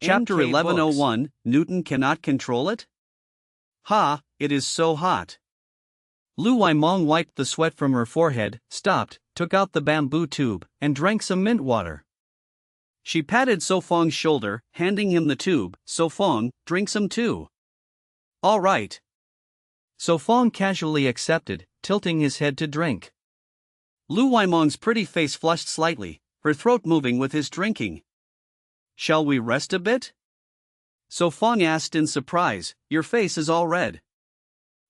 Chapter NK 1101, Newton cannot control it? Ha, it is so hot. Lu Waimong wiped the sweat from her forehead, stopped, took out the bamboo tube, and drank some mint water. She patted So Fong's shoulder, handing him the tube. So Fong, drink some too. All right. So Fong casually accepted, tilting his head to drink. Lu Waimong's pretty face flushed slightly, her throat moving with his drinking. Shall we rest a bit? So Fong asked in surprise, your face is all red.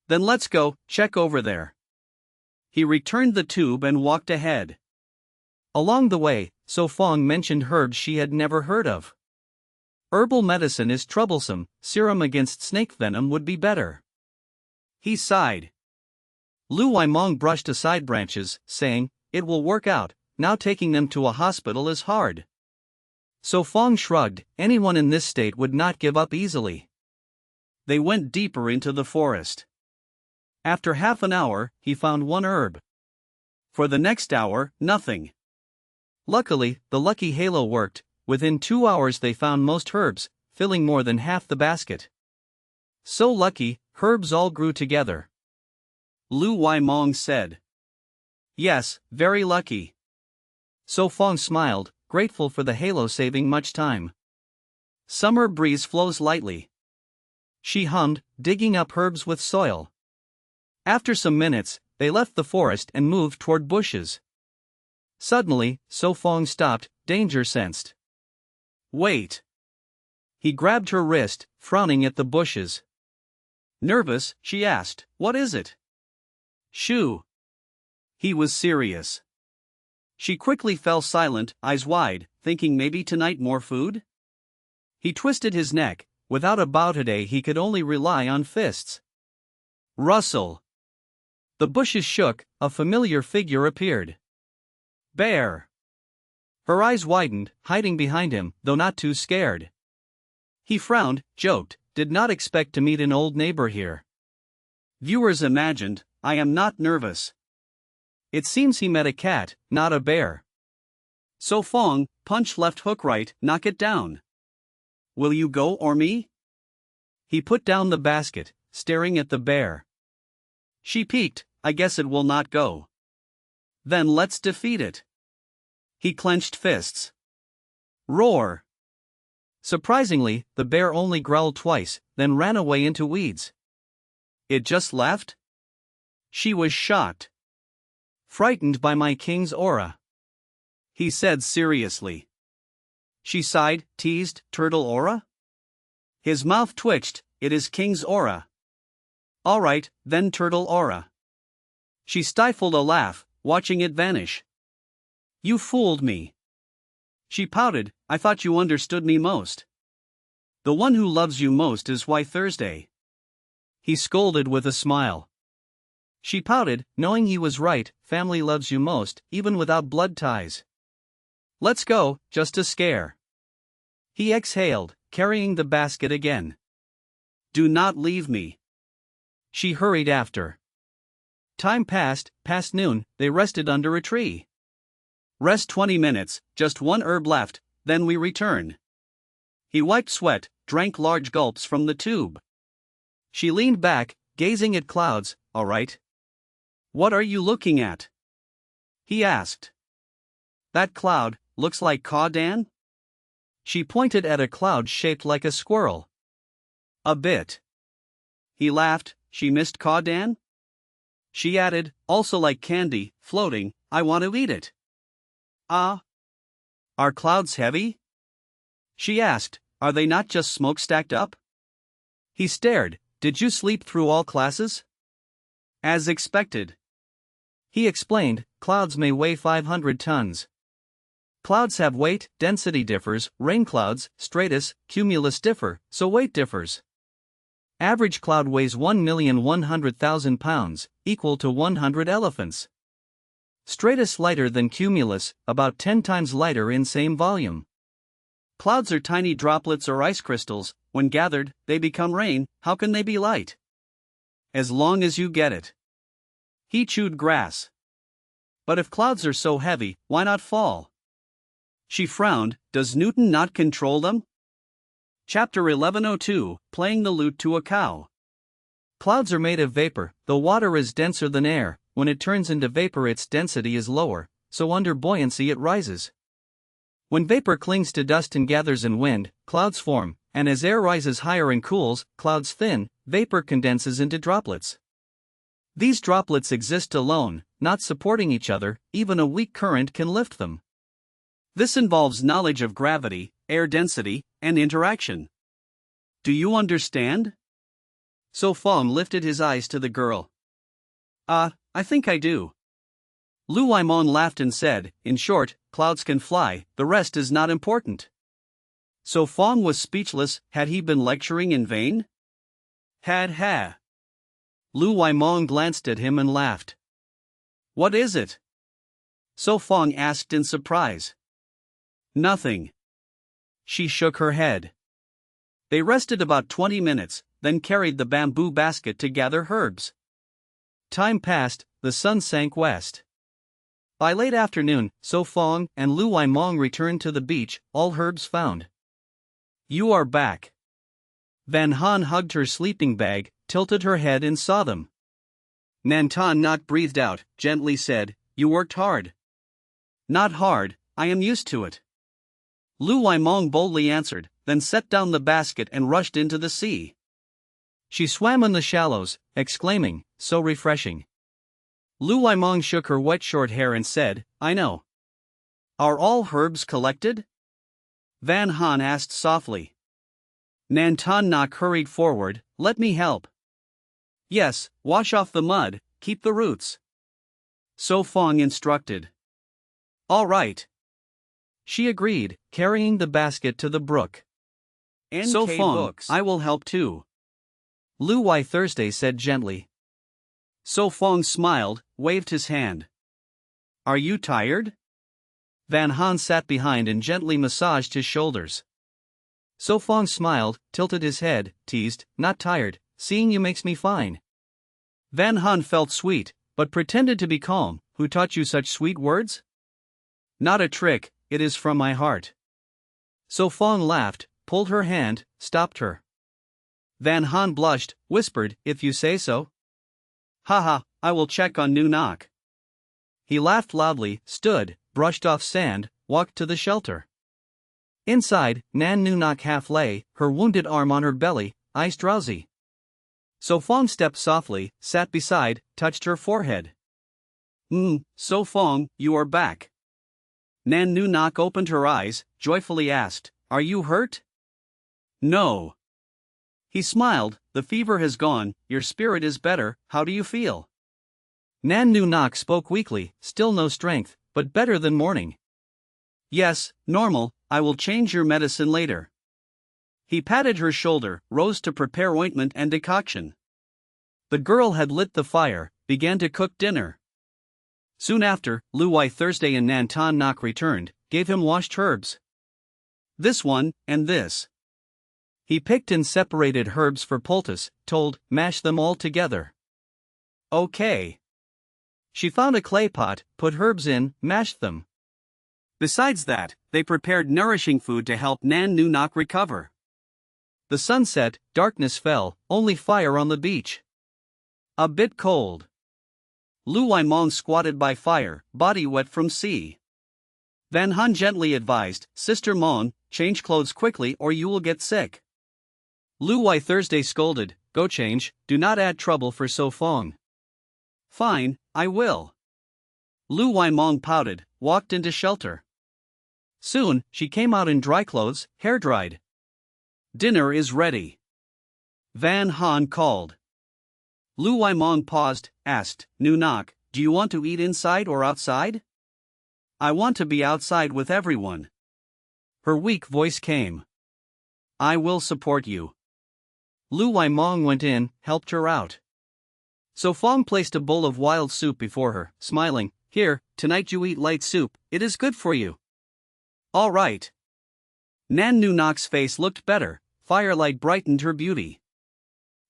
Then let's go, check over there. He returned the tube and walked ahead. Along the way, So Fong mentioned herbs she had never heard of. Herbal medicine is troublesome, serum against snake venom would be better. He sighed. Lu Waimong brushed aside branches, saying, it will work out, now taking them to a hospital is hard. So Fong shrugged, anyone in this state would not give up easily. They went deeper into the forest. After half an hour, he found one herb. For the next hour, nothing. Luckily, the lucky halo worked. Within 2 hours they found most herbs, filling more than half the basket. So lucky, herbs all grew together. Lu Waimong said. Yes, very lucky. So Fong smiled, grateful for the halo saving much time. Summer breeze flows lightly. She hummed, digging up herbs with soil. After some minutes, they left the forest and moved toward bushes. Suddenly, So Fong stopped, danger sensed. Wait. He grabbed her wrist, frowning at the bushes. Nervous, she asked, what is it? Shoo. He was serious. She quickly fell silent, eyes wide, thinking maybe tonight more food? He twisted his neck. Without a bow today he could only rely on fists. Rustle. The bushes shook, a familiar figure appeared. Bear. Her eyes widened, hiding behind him, though not too scared. He frowned, joked, did not expect to meet an old neighbor here. Viewers imagined, I am not nervous. It seems he met a cat, not a bear. So Fong, punch left hook right, knock it down. Will you go or me? He put down the basket, staring at the bear. She peeked, I guess it will not go. Then let's defeat it. He clenched fists. Roar. Surprisingly, the bear only growled twice, then ran away into weeds. It just left? She was shocked. Frightened by my king's aura. He said seriously. She sighed, teased, turtle aura? His mouth twitched, it is king's aura. All right, then turtle aura. She stifled a laugh, watching it vanish. You fooled me. She pouted, I thought you understood me most. The one who loves you most is why Thursday. He scolded with a smile. She pouted, knowing he was right, family loves you most, even without blood ties. Let's go, just a scare. He exhaled, carrying the basket again. Do not leave me. She hurried after. Time passed, past noon, they rested under a tree. Rest 20 minutes, just one herb left, then we return. He wiped sweat, drank large gulps from the tube. She leaned back, gazing at clouds, all right. What are you looking at? He asked. That cloud, looks like Cawdan? She pointed at a cloud shaped like a squirrel. A bit. He laughed, she missed Cawdan? She added, also like candy, floating, I want to eat it. Ah. Are clouds heavy? She asked, are they not just smoke stacked up? He stared, did you sleep through all classes? As expected. He explained, clouds may weigh 500 tons. Clouds have weight, density differs, rain clouds, stratus, cumulus differ, so weight differs. Average cloud weighs 1,100,000 pounds, equal to 100 elephants. Stratus lighter than cumulus, about 10 times lighter in same volume. Clouds are tiny droplets or ice crystals, when gathered, they become rain, how can they be light? As long as you get it. He chewed grass. But if clouds are so heavy, why not fall? She frowned, does Newton not control them? Chapter 1102, Playing the Lute to a Cow. Clouds are made of vapor. The water is denser than air. When it turns into vapor, its density is lower, so under buoyancy it rises. When vapor clings to dust and gathers in wind, clouds form, and as air rises higher and cools, clouds thin, vapor condenses into droplets. These droplets exist alone, not supporting each other. Even a weak current can lift them. This involves knowledge of gravity, air density, and interaction. Do you understand? So Fong lifted his eyes to the girl. I think I do. Lu Waimong laughed and said, in short, clouds can fly, the rest is not important. So Fong was speechless. Had he been lecturing in vain? Ha. Lu Waimong glanced at him and laughed. What is it? So Fong asked in surprise. Nothing. She shook her head. They rested about 20 minutes, then carried the bamboo basket to gather herbs. Time passed, the sun sank west. By late afternoon, So Fong and Lu Waimong returned to the beach, all herbs found. You are back. Van Han hugged her sleeping bag, tilted her head and saw them. Nantan Nok breathed out, gently said, You worked hard. Not hard, I am used to it. Lu Waimong boldly answered, then set down the basket and rushed into the sea. She swam in the shallows, exclaiming, so refreshing. Lu Waimong shook her wet short hair and said, I know. Are all herbs collected? Van Han asked softly. Nantan Nok hurried forward, let me help. Yes, wash off the mud, keep the roots. So Fong instructed. All right. She agreed, carrying the basket to the brook. So Fong, I will help too. Lu Wai Thursday said gently. So Fong smiled, waved his hand. Are you tired? Van Han sat behind and gently massaged his shoulders. So Fong smiled, tilted his head, teased, not tired, seeing you makes me fine. Van Han felt sweet, but pretended to be calm. Who taught you such sweet words? Not a trick, it is from my heart. So Fong laughed, pulled her hand, stopped her. Van Han blushed, whispered, if you say so. Haha, I will check on Nu Nok. He laughed loudly, stood, brushed off sand, walked to the shelter. Inside, Nan Nu Nok half lay, her wounded arm on her belly, eyes drowsy. So Fong stepped softly, sat beside, touched her forehead. So Fong, you are back. Nan Nu Nok opened her eyes, joyfully asked, Are you hurt? No. He smiled, the fever has gone, your spirit is better, how do you feel? Nan Nu Nok spoke weakly, still no strength, but better than morning. Yes, normal, I will change your medicine later. He patted her shoulder, rose to prepare ointment and decoction. The girl had lit the fire, began to cook dinner. Soon after, Lu Wai Thursday and Nantan Nok returned, gave him washed herbs. This one, and this. He picked and separated herbs for poultice, told, mash them all together. Okay. She found a clay pot, put herbs in, mashed them. Besides that, they prepared nourishing food to help Nan Nu Nok recover. The sun set, darkness fell, only fire on the beach. A bit cold. Lu Waimong squatted by fire, body wet from sea. Van Han gently advised, Sister Mon, change clothes quickly or you will get sick. Lu Wai Thursday scolded, go change, do not add trouble for So Fong. Fine, I will. Lu Waimong pouted, walked into shelter. Soon, she came out in dry clothes, hair dried. Dinner is ready. Van Han called. Lu Waimong paused, asked, Nu Nok, do you want to eat inside or outside? I want to be outside with everyone. Her weak voice came. I will support you. Lu Waimong went in, helped her out. So Fong placed a bowl of wild soup before her, smiling, here, tonight you eat light soup, it is good for you. All right. Nan Nu Nok's face looked better, firelight brightened her beauty.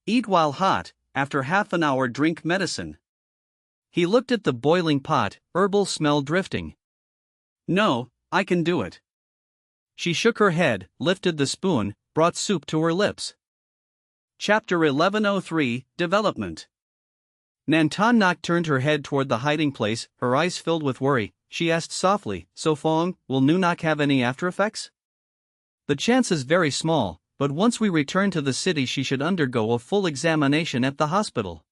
Eat while hot, after half an hour drink medicine. He looked at the boiling pot, herbal smell drifting. No, I can do it. She shook her head, lifted the spoon, brought soup to her lips. Chapter 1103, Development. Nantan Nak turned her head toward the hiding place, her eyes filled with worry. She asked softly, "So Fong, will Nunak have any after effects?" "The chance is very small, but once we return to the city she should undergo a full examination at the hospital."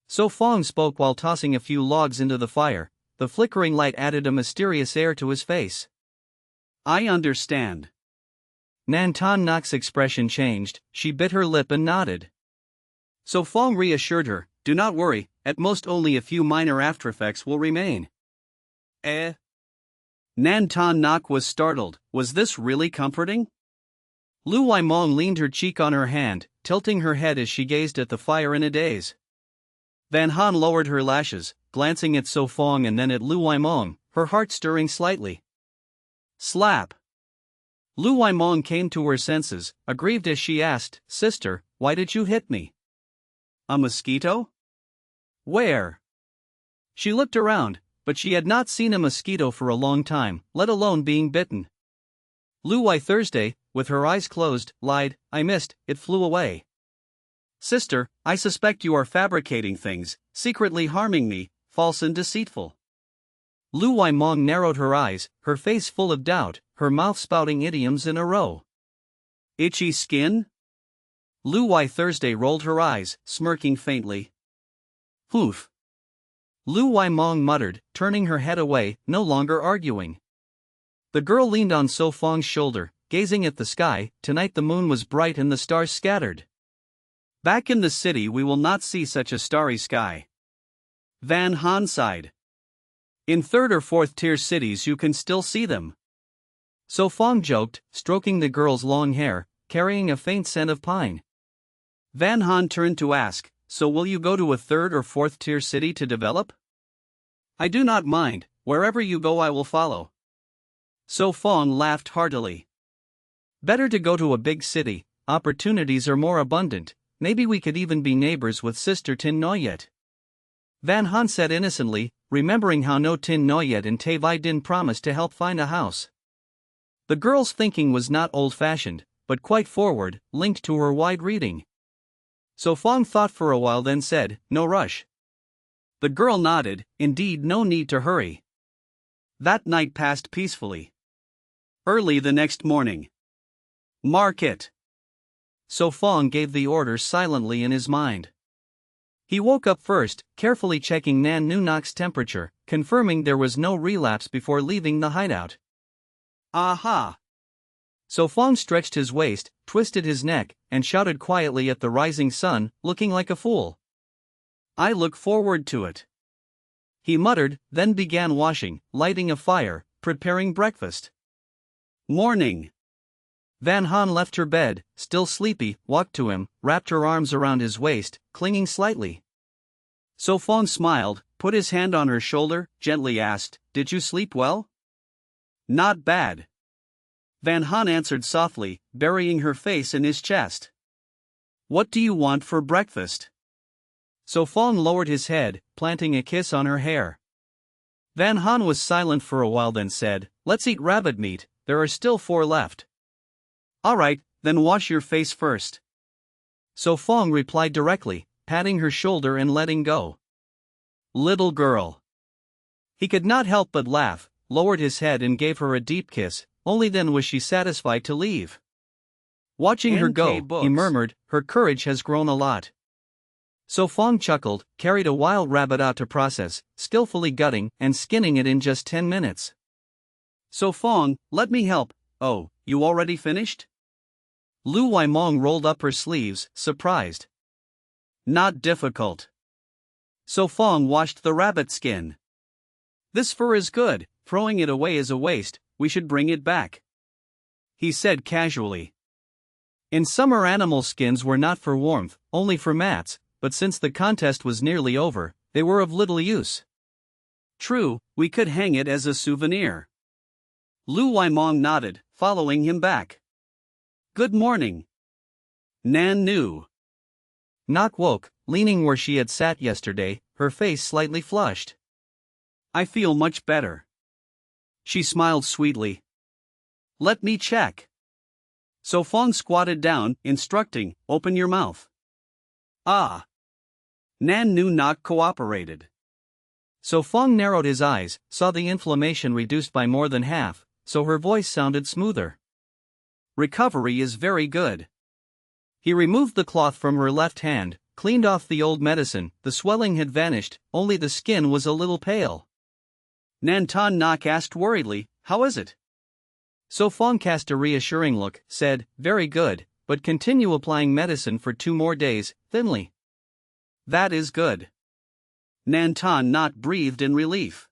So Fong spoke while tossing a few logs into the fire. The flickering light added a mysterious air to his face. "I understand." Nantan Nak's expression changed, she bit her lip and nodded. So Fong reassured her, "Do not worry, at most only a few minor aftereffects will remain." Eh? Nantan Nak was startled. Was this really comforting? Lu Waimong leaned her cheek on her hand, tilting her head as she gazed at the fire in a daze. Van Han lowered her lashes, glancing at So Fong and then at Lu Waimong, her heart stirring slightly. Slap! Lu Waimong came to her senses, aggrieved as she asked, "Sister, why did you hit me?" "A mosquito? Where?" She looked around, but she had not seen a mosquito for a long time, let alone being bitten. Lu Wai Thursday, with her eyes closed, lied, "I missed, it flew away." "Sister, I suspect you are fabricating things, secretly harming me, false and deceitful." Lu Waimong narrowed her eyes, her face full of doubt, her mouth spouting idioms in a row. "Itchy skin?" Lu Wai Thursday rolled her eyes, smirking faintly. "Hoof." Lu Waimong muttered, turning her head away, no longer arguing. The girl leaned on So Fong's shoulder, gazing at the sky. Tonight the moon was bright and the stars scattered. "Back in the city we will not see such a starry sky." Van Han sighed. "In third or fourth tier cities you can still see them." So Fong joked, stroking the girl's long hair, carrying a faint scent of pine. Van Han turned to ask, "So will you go to a third or fourth tier city to develop?" "I do not mind, wherever you go I will follow." So Fong laughed heartily. "Better to go to a big city, opportunities are more abundant, maybe we could even be neighbors with Sister Tin Noyet." Van Han said innocently, remembering how No Tin Noyet and Tai Vai Din promised to help find a house. The girl's thinking was not old-fashioned, but quite forward, linked to her wide reading. So Fong thought for a while then said, "No rush." The girl nodded, indeed no need to hurry. That night passed peacefully. Early the next morning. "Market." So Fong gave the order silently in his mind. He woke up first, carefully checking Nan Nunak's temperature, confirming there was no relapse before leaving the hideout. "Aha!" So Fong stretched his waist, twisted his neck, and shouted quietly at the rising sun, looking like a fool. "I look forward to it." He muttered, then began washing, lighting a fire, preparing breakfast. Morning. Van Han left her bed, still sleepy, walked to him, wrapped her arms around his waist, clinging slightly. So Fong smiled, put his hand on her shoulder, gently asked, "Did you sleep well?" "Not bad." Van Han answered softly, burying her face in his chest. "What do you want for breakfast?" So Fong lowered his head, planting a kiss on her hair. Van Han was silent for a while then said, "Let's eat rabbit meat, there are still 4 left." "All right, then wash your face first." So Fong replied directly, patting her shoulder and letting go. "Little girl." He could not help but laugh, lowered his head and gave her a deep kiss, only then was she satisfied to leave. Watching her go, he murmured, "Her courage has grown a lot." So Fong chuckled, carried a wild rabbit out to process, skillfully gutting and skinning it in just 10 minutes. "So Fong, let me help." "Oh, you already finished?" Lu Waimong rolled up her sleeves, surprised. "Not difficult." So Fong washed the rabbit skin. "This fur is good, throwing it away is a waste, we should bring it back," he said casually. In summer animal skins were not for warmth, only for mats, but since the contest was nearly over, they were of little use. "True, we could hang it as a souvenir." Lu Waimong nodded, following him back. "Good morning." Nan knew. Nok woke, leaning where she had sat yesterday, her face slightly flushed. "I feel much better." She smiled sweetly. "Let me check." So Fong squatted down, instructing, "Open your mouth." Ah! Nan Nu Nok cooperated. So Fong narrowed his eyes, saw the inflammation reduced by more than half, so her voice sounded smoother. "Recovery is very good." He removed the cloth from her left hand, cleaned off the old medicine, the swelling had vanished, only the skin was a little pale. Nan Ton Nok asked worriedly, "How is it?" So Fong cast a reassuring look, said, "Very good, but continue applying medicine for 2 more days, thinly." "That is good." Nan Ton Nok breathed in relief.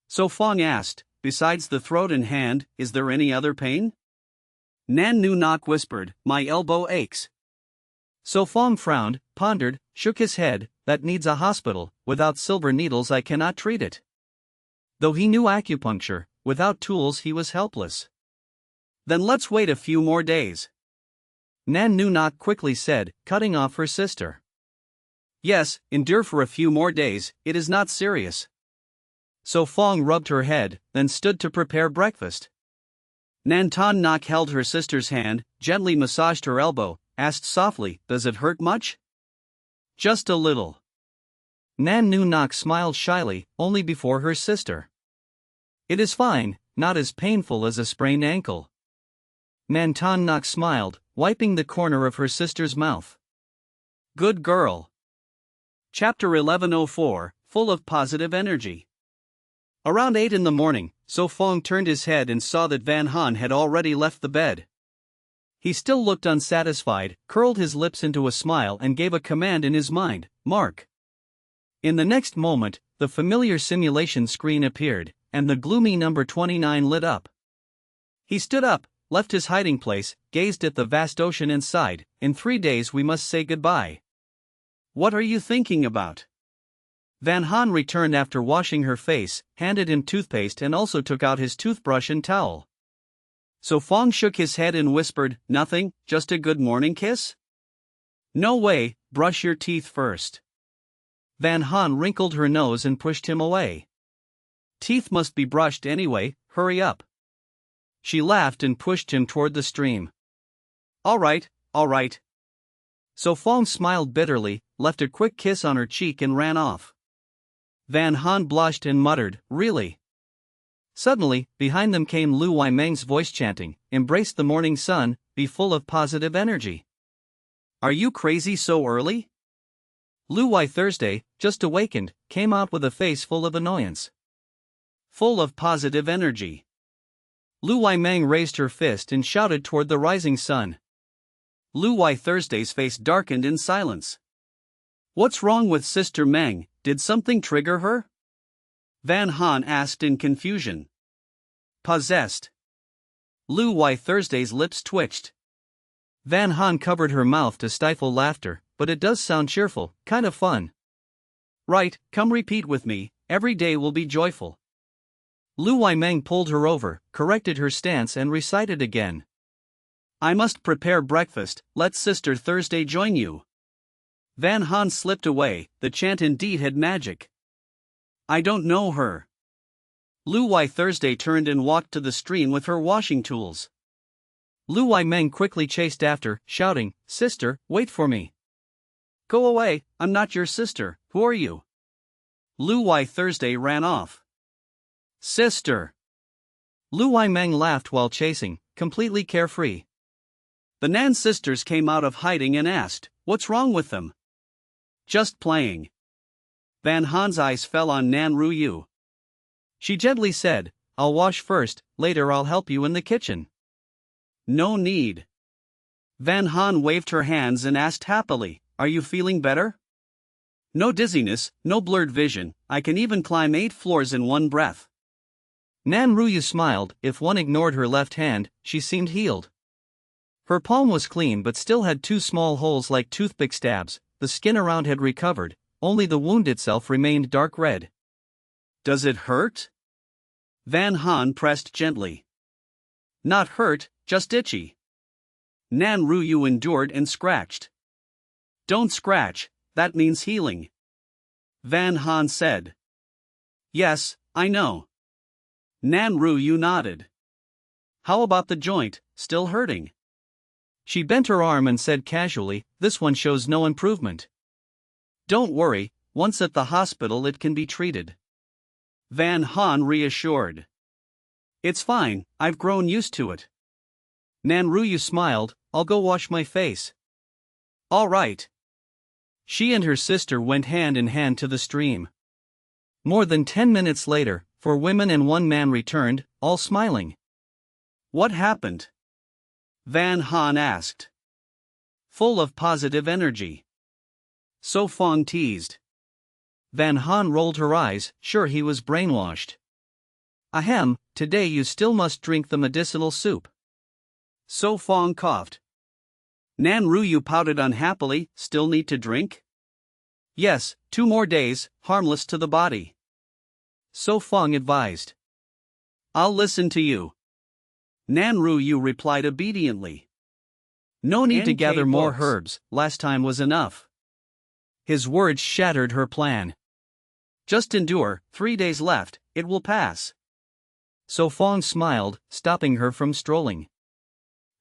So Fong asked, "Besides the throat and hand, is there any other pain?" Nan Nu Nok whispered, "My elbow aches." So Fong frowned, pondered, shook his head, "That needs a hospital, without silver needles I cannot treat it." Though he knew acupuncture, without tools he was helpless. "Then let's wait a few more days," Nan Nu Nok quickly said, cutting off her sister. "Yes, endure for a few more days, it is not serious." So Fong rubbed her head, then stood to prepare breakfast. Nan Ton Nok held her sister's hand, gently massaged her elbow, asked softly, "Does it hurt much?" "Just a little." Nan Nu Nok smiled shyly, only before her sister. "It is fine, not as painful as a sprained ankle." Nan Ton Nok smiled, wiping the corner of her sister's mouth. "Good girl." Chapter 1104, full of positive energy. Around 8 in the morning, So Fong turned his head and saw that Van Han had already left the bed. He still looked unsatisfied, curled his lips into a smile and gave a command in his mind, "Mark." In the next moment, the familiar simulation screen appeared, and the gloomy number 29 lit up. He stood up, left his hiding place, gazed at the vast ocean and sighed, "In 3 days we must say goodbye." "What are you thinking about?" Van Han returned after washing her face, handed him toothpaste and also took out his toothbrush and towel. So Fong shook his head and whispered, "Nothing, just a good morning kiss?" "No way, brush your teeth first." Van Han wrinkled her nose and pushed him away. "Teeth must be brushed anyway, hurry up." She laughed and pushed him toward the stream. All right. So Fong smiled bitterly, left a quick kiss on her cheek and ran off. Van Han blushed and muttered, "Really?" Suddenly, behind them came Lu Weimeng's voice chanting, "Embrace the morning sun, be full of positive energy." "Are you crazy so early?" Lu Wei Thursday, just awakened, came out with a face full of annoyance. "Full of positive energy." Lu Weimeng raised her fist and shouted toward the rising sun. Lu Wei Thursday's face darkened in silence. "What's wrong with Sister Meng, did something trigger her?" Van Han asked in confusion. "Possessed." Lu Wei Thursday's lips twitched. Van Han covered her mouth to stifle laughter, "But it does sound cheerful, kind of fun." "Right, come repeat with me, every day will be joyful." Lu Weimeng pulled her over, corrected her stance and recited again. "I must prepare breakfast, let Sister Thursday join you." Van Han slipped away, the chant indeed had magic. "I don't know her." Lu Wei Thursday turned and walked to the stream with her washing tools. Lu Weimeng quickly chased after, shouting, "Sister, wait for me." "Go away, I'm not your sister, who are you?" Lu Wei Thursday ran off. "Sister." Lu Weimeng laughed while chasing, completely carefree. The Nan sisters came out of hiding and asked, "What's wrong with them?" "Just playing." Van Han's eyes fell on Nan Ruyu. She gently said, "I'll wash first, later I'll help you in the kitchen." "No need." Van Han waved her hands and asked happily, "Are you feeling better?" "No dizziness, no blurred vision, I can even climb 8 floors in one breath." Nan Ruyu smiled, if one ignored her left hand, she seemed healed. Her palm was clean but still had 2 small holes like toothpick stabs, the skin around had recovered, only the wound itself remained dark red. "Does it hurt?" Van Han pressed gently. "Not hurt, just itchy." Nan Ruyu endured and scratched. "Don't scratch, that means healing." Van Han said. "Yes, I know." Nan Ruyu nodded. "How about the joint, still hurting?" She bent her arm and said casually, "This one shows no improvement." "Don't worry, once at the hospital it can be treated," Van Han reassured. "It's fine, I've grown used to it." Nanruyu smiled, "I'll go wash my face." "All right." She and her sister went hand in hand to the stream. More than 10 minutes later, 4 women and 1 man returned, all smiling. "What happened?" Van Han asked. Full of positive energy. So Fong teased. Van Han rolled her eyes, sure he was brainwashed. "Ahem, today you still must drink the medicinal soup." So Fong coughed. Nanruyu pouted unhappily, "Still need to drink?" "Yes, 2 more days, harmless to the body." So Fong advised. "I'll listen to you." Nanruyu replied obediently. "No need to gather more herbs, last time was enough." His words shattered her plan. "Just endure, 3 days left, it will pass." So Fong smiled, stopping her from strolling.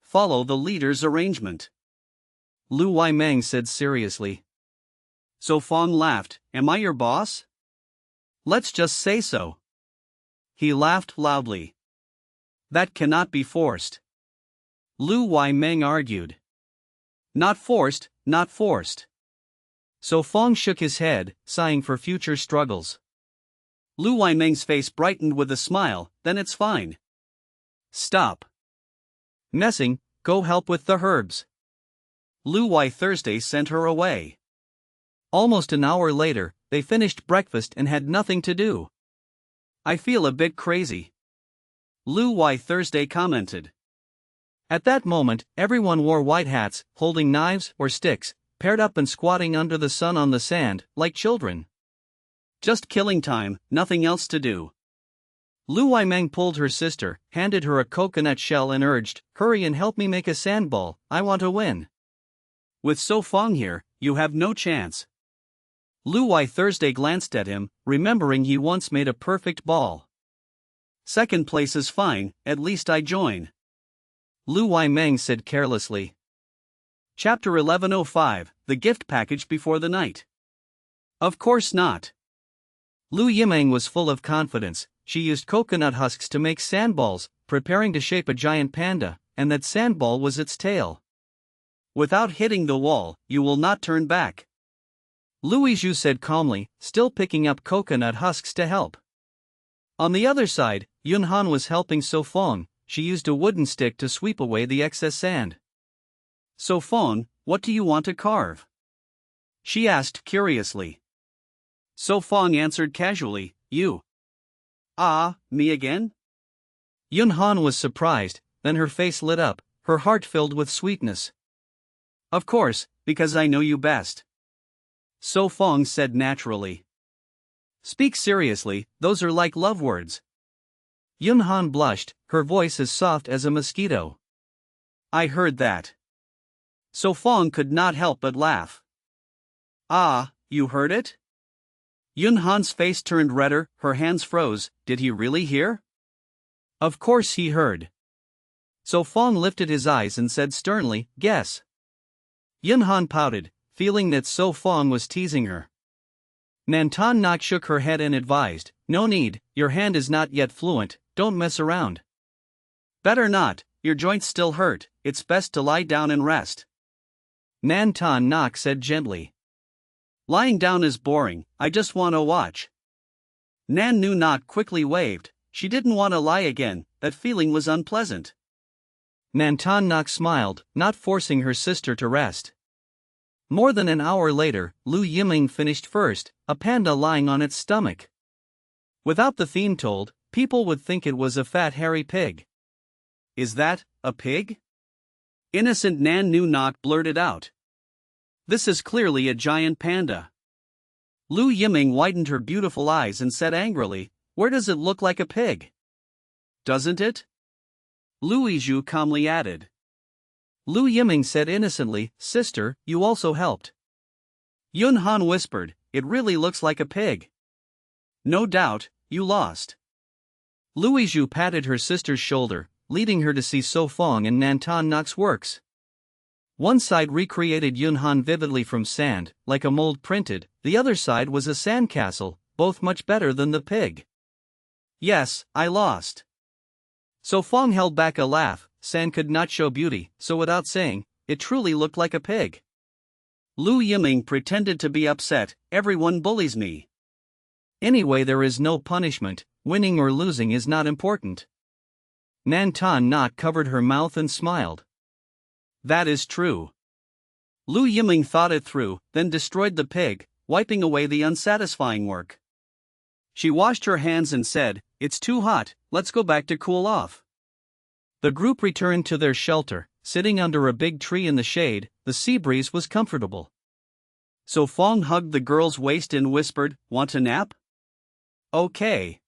"Follow the leader's arrangement," Lu Weimeng said seriously. So Fong laughed, "Am I your boss?" "Let's just say so." He laughed loudly. "That cannot be forced," Lu Weimeng argued. "Not forced, not forced." So Fong shook his head, sighing for future struggles. Lu Weimeng's face brightened with a smile, "Then it's fine." "Stop messing, go help with the herbs." Lu Wei Thursday sent her away. Almost an hour later, they finished breakfast and had nothing to do. "I feel a bit crazy," Lu Wei Thursday commented. At that moment, everyone wore white hats, holding knives or sticks, paired up and squatting under the sun on the sand, like children. Just killing time, nothing else to do. Lu Weimeng pulled her sister, handed her a coconut shell and urged, "Hurry and help me make a sandball, I want to win." "With So Fong here, you have no chance." Lu Wei Thursday glanced at him, remembering he once made a perfect ball. "Second place is fine, at least I join," Lu Weimeng said carelessly. Chapter 1105, The Gift Package Before the Night. "Of course not." Lu Yimeng was full of confidence. She used coconut husks to make sandballs, preparing to shape a giant panda, and that sandball was its tail. "Without hitting the wall, you will not turn back," Louis Zhu said calmly, still picking up coconut husks to help. On the other side, Yun Han was helping So Fong. She used a wooden stick to sweep away the excess sand. "So Fong, what do you want to carve?" she asked curiously. So Fong answered casually, "You." "Ah, me again?" Yun Han was surprised, then her face lit up, her heart filled with sweetness. "Of course, because I know you best," So Fong said naturally. "Speak seriously, those are like love words." Yun Han blushed, her voice as soft as a mosquito. "I heard that." So Fong could not help but laugh. "Ah, you heard it?" Yun Han's face turned redder, her hands froze. Did he really hear? Of course he heard. So Fong lifted his eyes and said sternly, "Guess." Yun Han pouted, feeling that So Fong was teasing her. Nantan Nok shook her head and advised, "No need, your hand is not yet fluent, don't mess around." "Better not, your joints still hurt, it's best to lie down and rest," Nantan Nok said gently. "Lying down is boring, I just want to watch." Nan Nu Nok quickly waved, she didn't want to lie again, that feeling was unpleasant. Nantan Nok smiled, not forcing her sister to rest. More than an hour later, Lu Yiming finished first, a panda lying on its stomach. Without the theme told, people would think it was a fat hairy pig. "Is that a pig?" Innocent Nan Nu Nok blurted out. "This is clearly a giant panda." Lu Yiming widened her beautiful eyes and said angrily, "Where does it look like a pig?" "Doesn't it?" Louis Zhu calmly added. Lu Yiming said innocently, "Sister, you also helped." Yun Han whispered, "It really looks like a pig." "No doubt, you lost." Louis Zhu patted her sister's shoulder, leading her to see So Fong and Nantan Nok's works. One side recreated Yunhan vividly from sand, like a mold printed, the other side was a sandcastle, both much better than the pig. Yes, I lost. So Fong held back a laugh. Sand could not show beauty, so without saying, it truly looked like a pig. Lu Yiming pretended to be upset. Everyone bullies me. Anyway, there is no punishment, winning or losing is not important. Nan Tan Nok covered her mouth and smiled. That is true. Lu Yiming thought it through, then destroyed the pig, wiping away the unsatisfying work. She washed her hands and said, "It's too hot, let's go back to cool off." The group returned to their shelter, sitting under a big tree in the shade. The sea breeze was comfortable. So Fong hugged the girl's waist and whispered, "Want a nap?" "Okay."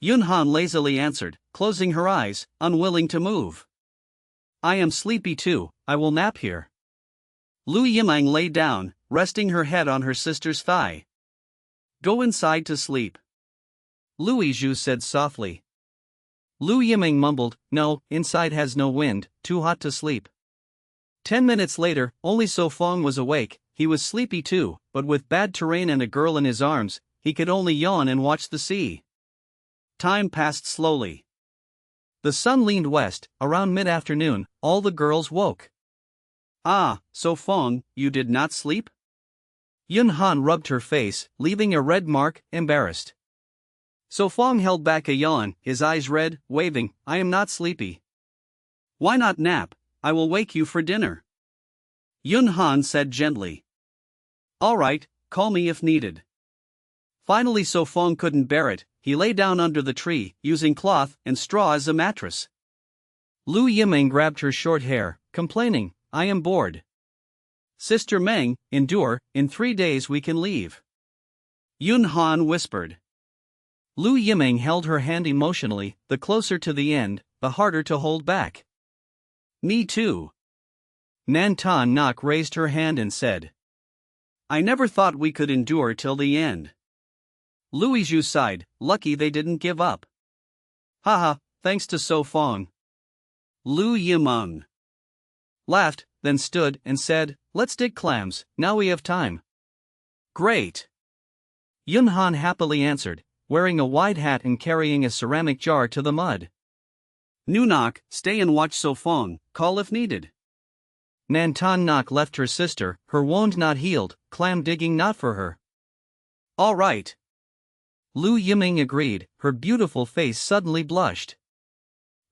Yunhan lazily answered, closing her eyes, unwilling to move. "I am sleepy too, I will nap here." Lu Yiming lay down, resting her head on her sister's thigh. "Go inside to sleep," Louis Zhu said softly. Lu Yiming mumbled, "No, inside has no wind, too hot to sleep." 10 minutes later, only So Fong was awake. He was sleepy too, but with bad terrain and a girl in his arms, he could only yawn and watch the sea. Time passed slowly. The sun leaned west. Around mid-afternoon, all the girls woke. "Ah, So Fong, you did not sleep?" Yun Han rubbed her face, leaving a red mark, embarrassed. So Fong held back a yawn, his eyes red, waving, "I am not sleepy." "Why not nap? I will wake you for dinner," Yun Han said gently. "All right, call me if needed." Finally So Fong couldn't bear it. He lay down under the tree, using cloth and straw as a mattress. Lu Yiming grabbed her short hair, complaining, "I am bored." "Sister Meng, endure, in 3 days we can leave," Yun Han whispered. Lu Yiming held her hand emotionally. The closer to the end, the harder to hold back. "Me too." Nan Tan Nok raised her hand and said, "I never thought we could endure till the end." Louis Zhu sighed, lucky they didn't give up. "Haha, thanks to So Fong." Lu Yiming laughed, then stood and said, "Let's dig clams, now we have time." "Great," Yun Han happily answered, wearing a wide hat and carrying a ceramic jar to the mud. "Nunok, stay and watch So Fong, call if needed." Nan Tan Nok left her sister, her wound not healed, clam digging not for her. "All right." Lu Yiming agreed, her beautiful face suddenly blushed.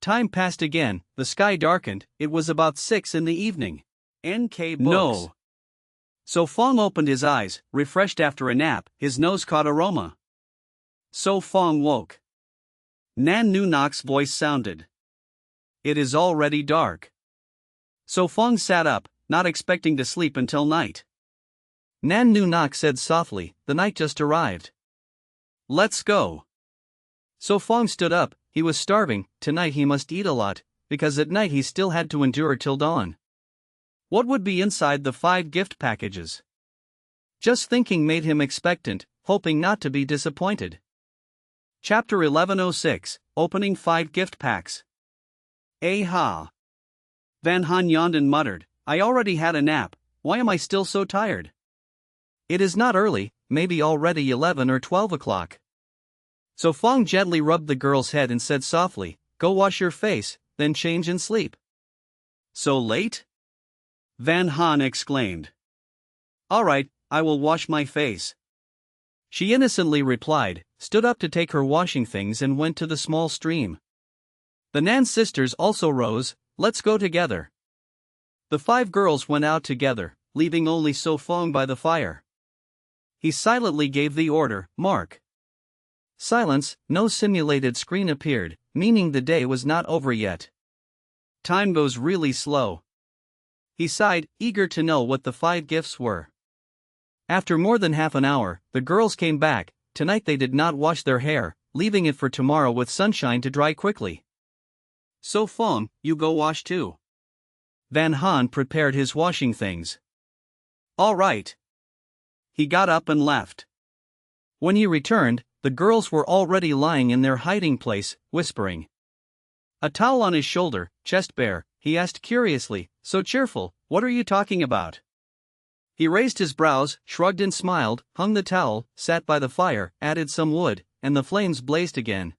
Time passed again, the sky darkened, it was about 6 in the evening. NK Books. No. So Fong opened his eyes, refreshed after a nap, his nose caught aroma. So Fong woke. Nan Nunok's voice sounded. "It is already dark." So Fong sat up, not expecting to sleep until night. Nan Nunok said softly, "The night just arrived. Let's go." So Fong stood up, he was starving. Tonight he must eat a lot, because at night he still had to endure till dawn. What would be inside the 5 gift packages? Just thinking made him expectant, hoping not to be disappointed. Chapter 1106, Opening 5 Gift Packs. Ha! Van Han yawned and muttered, "I already had a nap, why am I still so tired?" "It is not early, maybe already 11 or 12 o'clock. So Fong gently rubbed the girl's head and said softly, "Go wash your face, then change and sleep." "So late?" Van Han exclaimed. "All right, I will wash my face." She innocently replied, stood up to take her washing things and went to the small stream. The Nan sisters also rose, "Let's go together." The 5 girls went out together, leaving only So Fong by the fire. He silently gave the order, "Mark." Silence, no simulated screen appeared, meaning the day was not over yet. Time goes really slow. He sighed, eager to know what the 5 gifts were. After more than half an hour, the girls came back. Tonight they did not wash their hair, leaving it for tomorrow with sunshine to dry quickly. "So Fong, you go wash too." Van Han prepared his washing things. "All right." He got up and left. When he returned, the girls were already lying in their hiding place, whispering. A towel on his shoulder, chest bare, he asked curiously, So cheerful, what are you talking about? He raised his brows, shrugged and smiled, hung the towel, sat by the fire, added some wood, and the flames blazed again.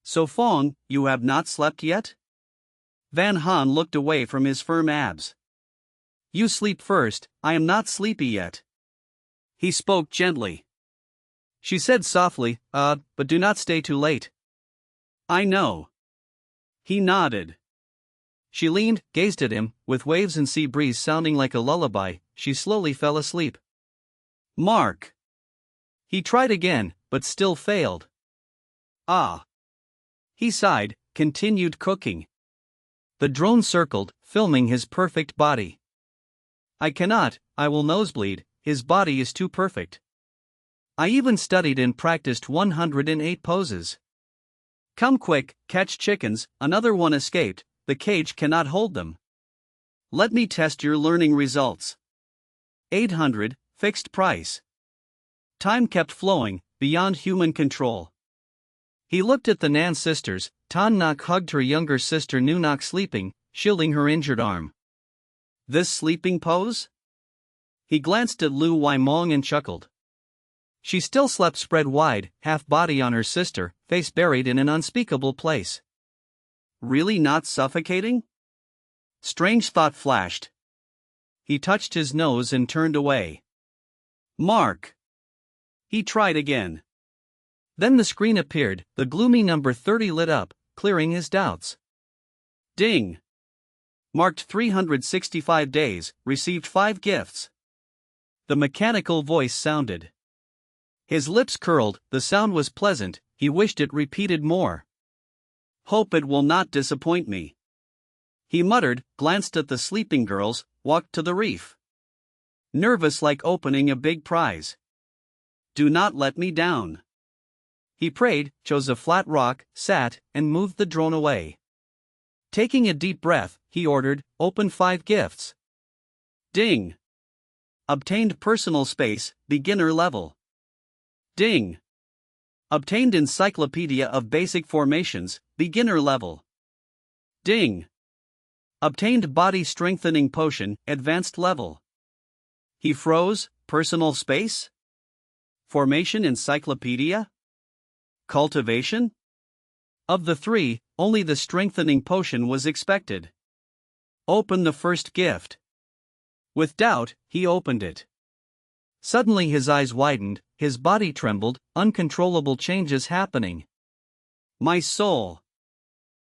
So Fong, you have not slept yet? Van Han looked away from his firm abs. You sleep first, I am not sleepy yet. He spoke gently. She said softly, but do not stay too late. I know. He nodded. She leaned, gazed at him, with waves and sea breeze sounding like a lullaby. She slowly fell asleep. Mark. He tried again, but still failed. Ah. He sighed, continued cooking. The drone circled, filming his perfect body. I cannot, I will nosebleed, his body is too perfect. I even studied and practiced 108 poses. Come quick, catch chickens, another one escaped, the cage cannot hold them. Let me test your learning results. 800, fixed price. Time kept flowing, beyond human control. He looked at the Nan sisters. Tan Nak hugged her younger sister Nu Nok sleeping, shielding her injured arm. This sleeping pose? He glanced at Lu Waimong and chuckled. She still slept spread wide, half body on her sister, face buried in an unspeakable place. Really not suffocating? Strange thought flashed. He touched his nose and turned away. Mark. He tried again. Then the screen appeared, the gloomy number 30 lit up, clearing his doubts. Ding. Marked 365 days, received 5 gifts. The mechanical voice sounded. His lips curled, the sound was pleasant, he wished it repeated more. Hope it will not disappoint me. He muttered, glanced at the sleeping girls, walked to the reef. Nervous like opening a big prize. Do not let me down. He prayed, chose a flat rock, sat, and moved the drone away. Taking a deep breath, he ordered, open 5 gifts. Ding. Obtained personal space, beginner level. Ding. Obtained Encyclopedia of Basic Formations, beginner level. Ding. Obtained Body Strengthening Potion, advanced level. He froze, personal space? Formation Encyclopedia? Cultivation? Of the 3, only the strengthening potion was expected. Open the first gift. With doubt, he opened it. Suddenly his eyes widened, his body trembled, uncontrollable changes happening. My soul.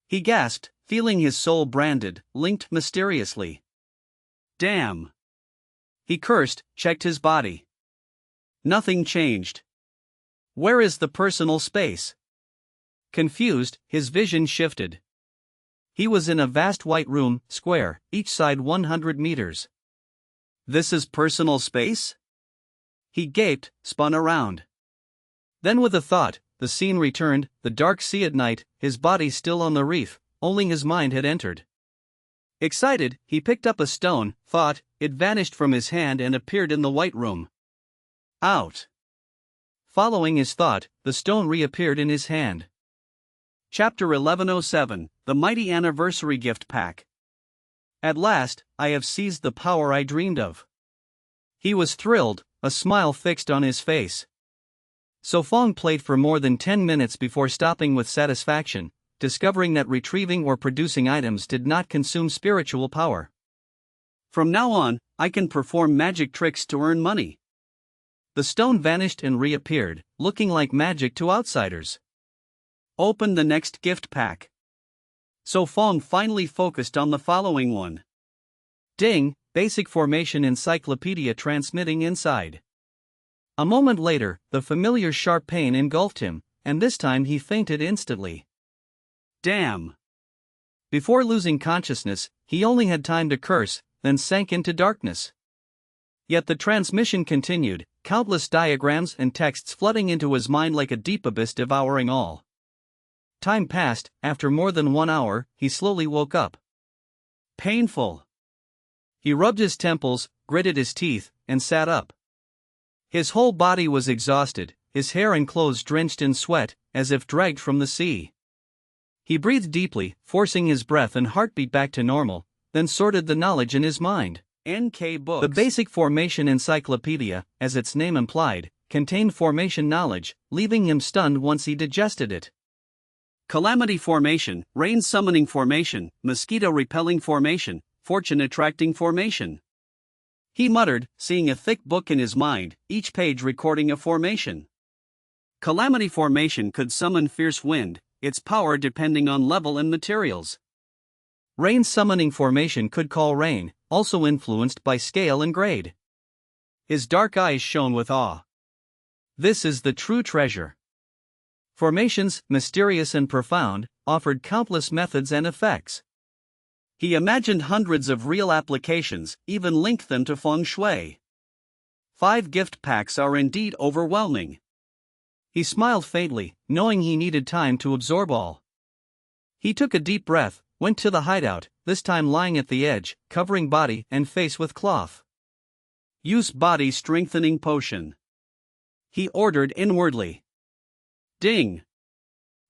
He gasped, feeling his soul branded, linked mysteriously. Damn. He cursed, checked his body. Nothing changed. Where is the personal space? Confused, his vision shifted. He was in a vast white room, square, each side 100 meters. This is personal space? He gaped, spun around. Then with a thought, the scene returned, the dark sea at night, his body still on the reef, only his mind had entered. Excited, he picked up a stone, thought, it vanished from his hand and appeared in the white room. Out. Following his thought, the stone reappeared in his hand. Chapter 1107, The Mighty Anniversary Gift Pack. At last, I have seized the power I dreamed of. He was thrilled, a smile fixed on his face. So Fong played for more than 10 minutes before stopping with satisfaction, discovering that retrieving or producing items did not consume spiritual power. From now on, I can perform magic tricks to earn money. The stone vanished and reappeared, looking like magic to outsiders. Open the next gift pack. So Fong finally focused on the following one. Ding, Basic Formation Encyclopedia transmitting inside. A moment later, the familiar sharp pain engulfed him, and this time he fainted instantly. Damn. Before losing consciousness, he only had time to curse, then sank into darkness. Yet the transmission continued, countless diagrams and texts flooding into his mind like a deep abyss devouring all. Time passed, after more than 1 hour, he slowly woke up. Painful. He rubbed his temples, gritted his teeth, and sat up. His whole body was exhausted, his hair and clothes drenched in sweat, as if dragged from the sea. He breathed deeply, forcing his breath and heartbeat back to normal, then sorted the knowledge in his mind. NK Books. The Basic Formation Encyclopedia, as its name implied, contained formation knowledge, leaving him stunned once he digested it. Calamity Formation, Rain Summoning Formation, Mosquito Repelling Formation, Fortune Attracting Formation. He muttered, seeing a thick book in his mind, each page recording a formation. Calamity Formation could summon fierce wind, its power depending on level and materials. Rain Summoning Formation could call rain, also influenced by scale and grade. His dark eyes shone with awe. This is the true treasure. Formations, mysterious and profound, offered countless methods and effects. He imagined hundreds of real applications, even linked them to feng shui. 5 gift packs are indeed overwhelming. He smiled faintly, knowing he needed time to absorb all. He took a deep breath, went to the hideout, this time lying at the edge, covering body and face with cloth. Use Body Strengthening Potion. He ordered inwardly. Ding!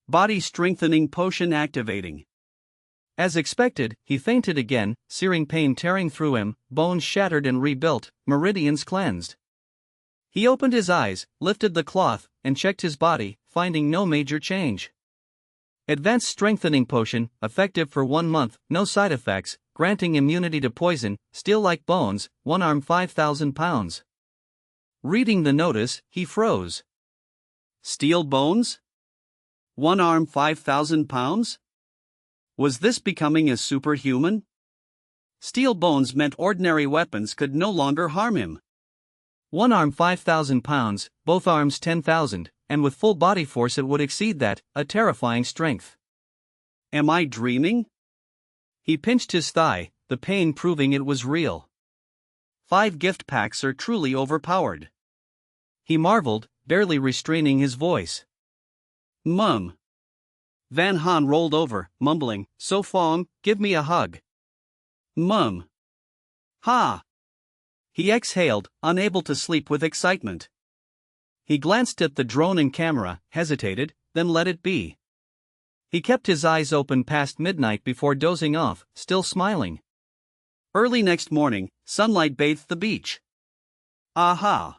Body Strengthening Potion activating. As expected, he fainted again, searing pain tearing through him, bones shattered and rebuilt, meridians cleansed. He opened his eyes, lifted the cloth, and checked his body, finding no major change. Advanced Strengthening Potion, effective for 1 month, no side effects, granting immunity to poison, steel like bones, 1 arm 5,000 pounds. Reading the notice, he froze. Steel bones? 1 arm 5,000 pounds? Was this becoming a superhuman? Steel bones meant ordinary weapons could no longer harm him. 1 arm 5,000 pounds, both arms 10,000, and with full body force it would exceed that, a terrifying strength. Am I dreaming? He pinched his thigh, the pain proving it was real. 5 gift packs are truly overpowered. He marveled, barely restraining his voice. Mum. Van Han rolled over, mumbling, So Fong, give me a hug. Mum. Ha! He exhaled, unable to sleep with excitement. He glanced at the drone and camera, hesitated, then let it be. He kept his eyes open past midnight before dozing off, still smiling. Early next morning, sunlight bathed the beach. Aha!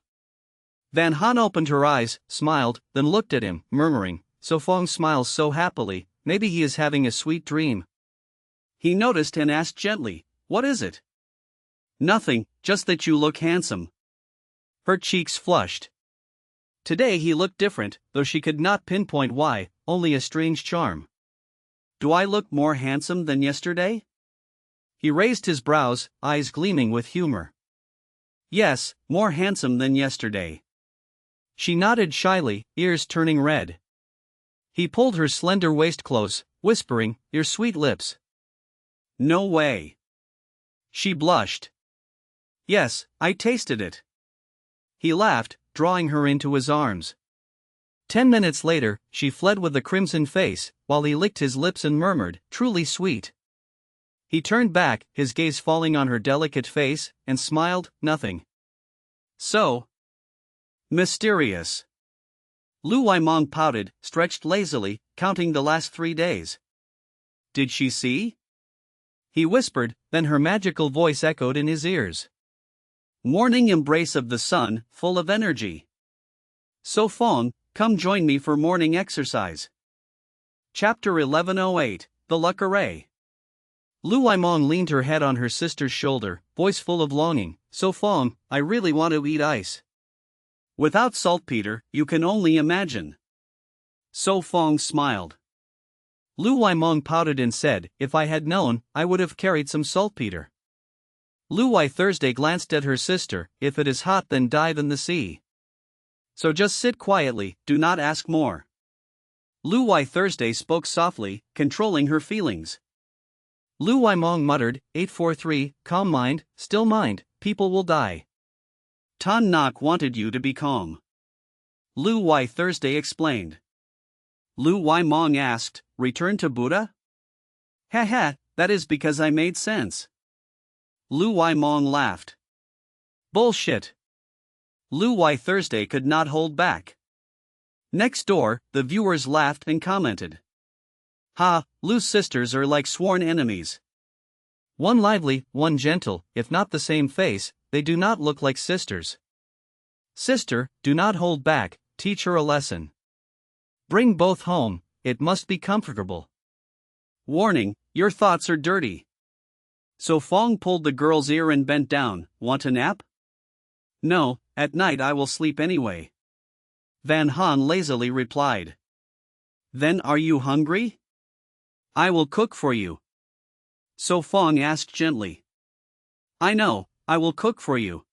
Van Han opened her eyes, smiled, then looked at him, murmuring, So Fong smiles so happily, maybe he is having a sweet dream. He noticed and asked gently, What is it? Nothing, just that you look handsome. Her cheeks flushed. Today he looked different, though she could not pinpoint why, only a strange charm. Do I look more handsome than yesterday? He raised his brows, eyes gleaming with humor. Yes, more handsome than yesterday. She nodded shyly, ears turning red. He pulled her slender waist close, whispering, Your sweet lips. No way. She blushed. Yes, I tasted it. He laughed, drawing her into his arms. 10 minutes later, she fled with a crimson face, while he licked his lips and murmured, Truly sweet. He turned back, his gaze falling on her delicate face, and smiled, Nothing. So mysterious. Lu Waimong pouted, stretched lazily, counting the last 3 days. Did she see? He whispered, then her magical voice echoed in his ears. Morning embrace of the sun, full of energy. So Fong, come join me for morning exercise. Chapter 1108, The Luck Array. Lu Waimong leaned her head on her sister's shoulder, voice full of longing, So Fong, I really want to eat ice. Without saltpeter, you can only imagine. So Fong smiled. Lu Waimong pouted and said, If I had known, I would have carried some saltpeter. Lu Wai Thursday glanced at her sister, If it is hot then dive in the sea. So just sit quietly, do not ask more. Lu Wai Thursday spoke softly, controlling her feelings. Lu Waimong muttered, 843, calm mind, still mind, people will die. Tan Nok wanted you to be calm. Lu Wai Thursday explained. Lu Waimong asked, Return to Buddha? Ha, that is because I made sense. Lu Waimong laughed. Bullshit. Lu Wai Thursday could not hold back. Next door, the viewers laughed and commented. Ha, Lu's sisters are like sworn enemies. One lively, one gentle, if not the same face, they do not look like sisters. Sister, do not hold back, teach her a lesson. Bring both home, it must be comfortable. Warning, your thoughts are dirty. So Fong pulled the girl's ear and bent down. Want a nap? No, at night I will sleep anyway. Van Han lazily replied. Then are you hungry? I will cook for you. So Fong asked gently. I know, I will cook for you.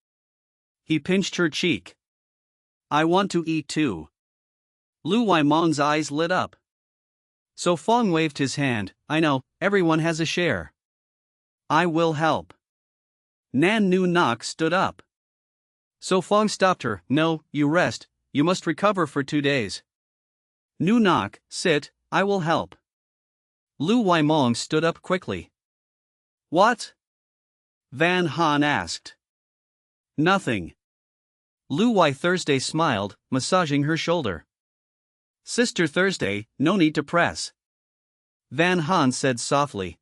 He pinched her cheek. I want to eat too. Lu Waimong's eyes lit up. So Fong waved his hand. I know, everyone has a share. I will help. Nan Nu Nok stood up. So Fong stopped her. No, you rest, you must recover for 2 days. Nu Nok, sit, I will help. Lu Waimong stood up quickly. What? Van Han asked. Nothing. Lu Wai Thursday smiled, massaging her shoulder. Sister Thursday, no need to press. Van Han said softly.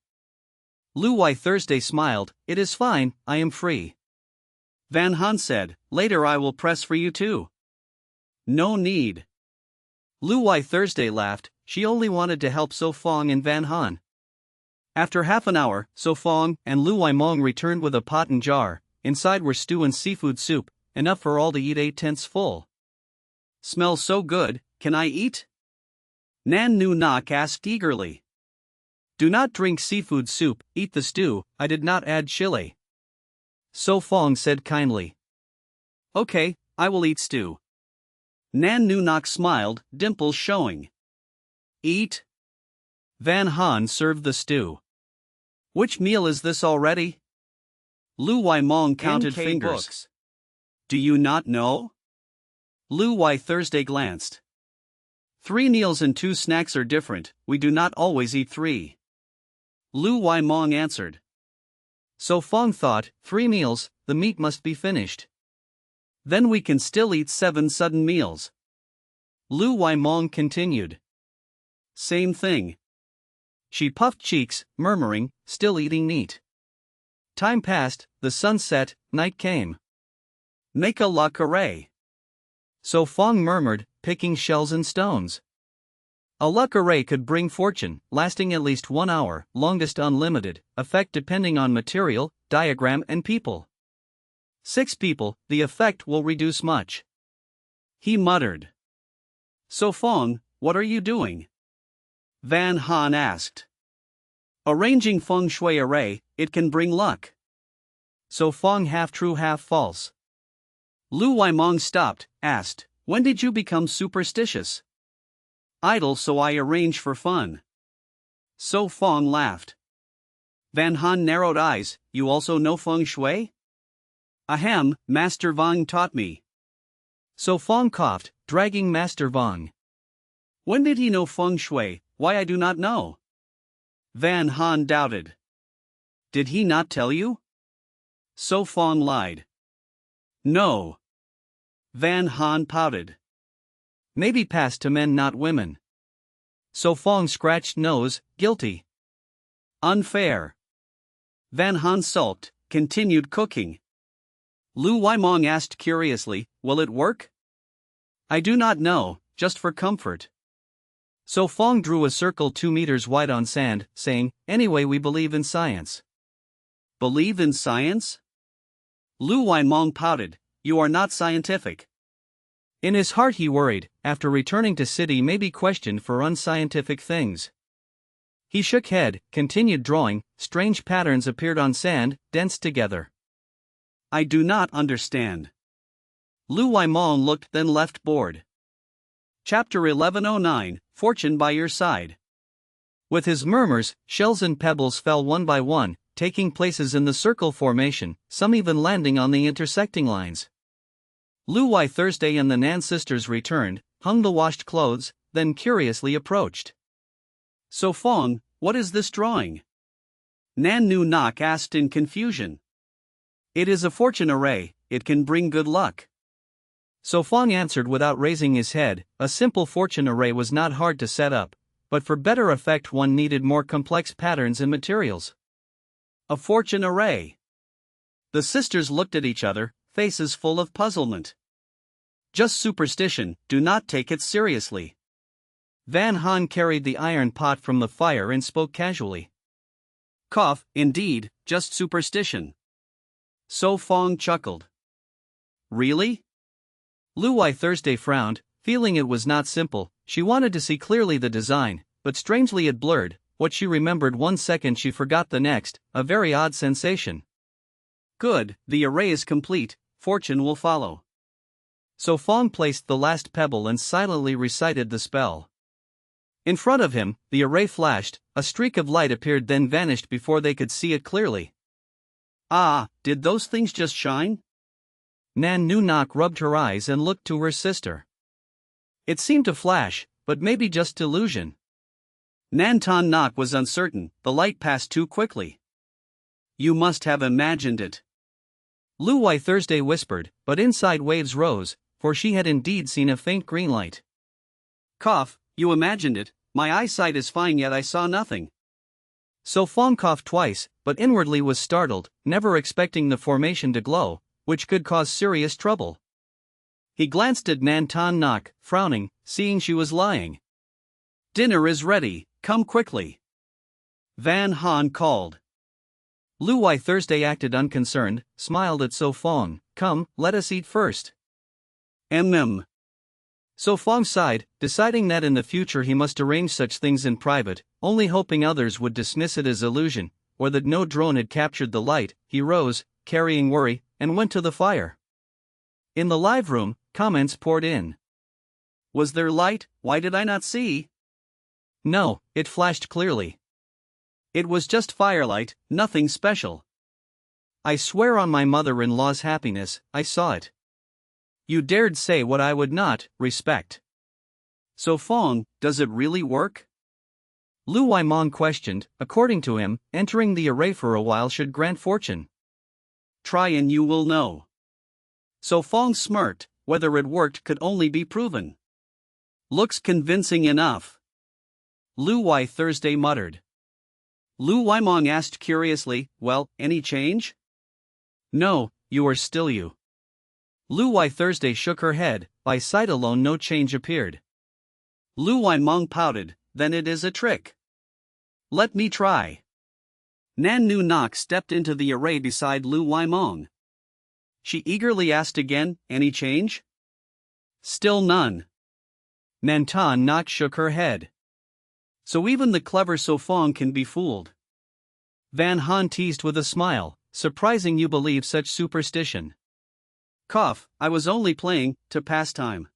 Lu Wai Thursday smiled, it is fine, I am free. Van Han said, later I will press for you too. No need. Lu Wai Thursday laughed, she only wanted to help So Fong and Van Han. After half an hour, So Fong and Lu Waimong returned with a pot and jar. Inside were stew and seafood soup, enough for all to eat 8/10 full. Smells so good, can I eat? Nan Nu Nok asked eagerly. Do not drink seafood soup, eat the stew, I did not add chili. So Fong said kindly. Okay, I will eat stew. Nan Nu Nok smiled, dimples showing. Eat? Van Han served the stew. Which meal is this already? Lu Waimong counted NK fingers. Books. Do you not know? Lu Wai Thursday glanced. 3 meals and 2 snacks are different, we do not always eat 3. Lu Waimong answered. So Fong thought, 3 meals, the meat must be finished. Then we can still eat 7 sudden meals. Lu Waimong continued. Same thing. She puffed cheeks, murmuring, still eating meat. Time passed, the sun set, night came. Make a la carré. So Fong murmured, picking shells and stones. A le carré could bring fortune, lasting at least 1 hour, longest unlimited, effect depending on material, diagram and people. 6 people, the effect will reduce much. He muttered. So Fong, what are you doing? Van Han asked. Arranging feng shui array, it can bring luck. So Fong half true half false. Lu Waimong stopped, asked, when did you become superstitious? Idle, so I arrange for fun. So Fong laughed. Van Han narrowed eyes, you also know feng shui? Ahem, Master Vang taught me. So Fong coughed, dragging Master Vang. When did he know feng shui? Why I do not know. Van Han doubted. Did he not tell you? So Fong lied. No. Van Han pouted. Maybe passed to men not women. So Fong scratched nose, guilty. Unfair. Van Han sulked, continued cooking. Lu Waimong asked curiously, will it work? I do not know, just for comfort. So Fong drew a circle 2 meters wide on sand, saying, anyway we believe in science. Believe in science? Lu Waimong pouted, you are not scientific. In his heart he worried, after returning to city may be questioned for unscientific things. He shook head, continued drawing, strange patterns appeared on sand, dense together. I do not understand. Lu Waimong looked then left bored. Chapter 1109, Fortune by Your Side. With his murmurs, shells and pebbles fell one by one, taking places in the circle formation, some even landing on the intersecting lines. Lu Wai Thursday and the Nan sisters returned, hung the washed clothes, then curiously approached. So Fong, what is this drawing? Nan Nu Nok asked in confusion. It is a fortune array, it can bring good luck. So Fong answered without raising his head, a simple fortune array was not hard to set up, but for better effect one needed more complex patterns and materials. A fortune array. The sisters looked at each other, faces full of puzzlement. Just superstition, do not take it seriously. Van Han carried the iron pot from the fire and spoke casually. Cough, indeed, just superstition. So Fong chuckled. Really? Lu Wai Thursday frowned, feeling it was not simple. She wanted to see clearly the design, but strangely it blurred. What she remembered 1 second she forgot the next, a very odd sensation. Good, the array is complete, fortune will follow. So Fong placed the last pebble and silently recited the spell. In front of him, the array flashed, a streak of light appeared then vanished before they could see it clearly. Ah, did those things just shine? Nan Nu Nok rubbed her eyes and looked to her sister. It seemed to flash, but maybe just illusion. Nan Ton Nok was uncertain, the light passed too quickly. You must have imagined it. Lu Wai Thursday whispered, but inside waves rose, for she had indeed seen a faint green light. Cough, you imagined it, my eyesight is fine yet I saw nothing. So Fong coughed twice, but inwardly was startled, never expecting the formation to glow, which could cause serious trouble. He glanced at Nan Ton Nok, frowning, seeing she was lying. Dinner is ready, come quickly. Van Han called. Lu Wai Thursday acted unconcerned, smiled at So Fong. Come, let us eat first. So Fong sighed, deciding that in the future he must arrange such things in private, only hoping others would dismiss it as illusion, or that no drone had captured the light. He rose, carrying worry, and went to the fire. In the live room, comments poured in. Was there light? Why did I not see? No, it flashed clearly. It was just firelight, nothing special. I swear on my mother-in-law's happiness, I saw it. You dared say what I would not respect. So Fong, does it really work? Lu Wai Mong questioned. According to him, entering the array for a while should grant fortune. Try and you will know. So Fong smirked, whether it worked could only be proven. Looks convincing enough. Lu Wai Thursday muttered. Lu Wai Mong asked curiously, well, any change? No, you are still you. Lu Wai Thursday shook her head, by sight alone no change appeared. Lu Wai Mong pouted, then it is a trick. Let me try. Nan Nu Nok stepped into the array beside Lu Wai Mong. She eagerly asked again, any change? Still none. Nan Ton Nok shook her head. So even the clever So Fong can be fooled. Van Han teased with a smile, surprising you believe such superstition. Cough, I was only playing, to pass time.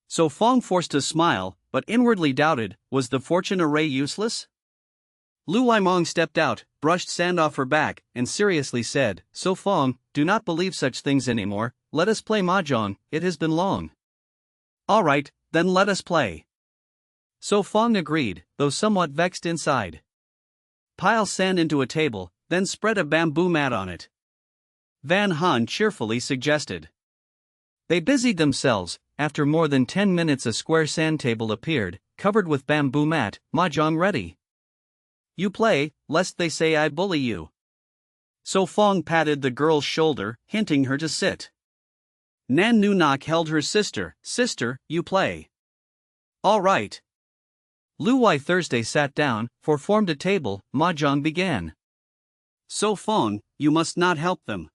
So Fong forced a smile, but inwardly doubted, was the fortune array useless? Lu Wai Mong stepped out, brushed sand off her back, and seriously said, So Fong, do not believe such things anymore, let us play mahjong, it has been long. All right, then let us play. So Fong agreed, though somewhat vexed inside. Pile sand into a table, then spread a bamboo mat on it. Van Han cheerfully suggested. They busied themselves. After more than 10 minutes a square sand table appeared, covered with bamboo mat, mahjong ready. You play, lest they say I bully you. So Fong patted the girl's shoulder, hinting her to sit. Nan Nu Nok held her sister, sister, you play. All right. Lu Wai Thursday sat down, formed a table, mahjong began. So Fong, you must not help them.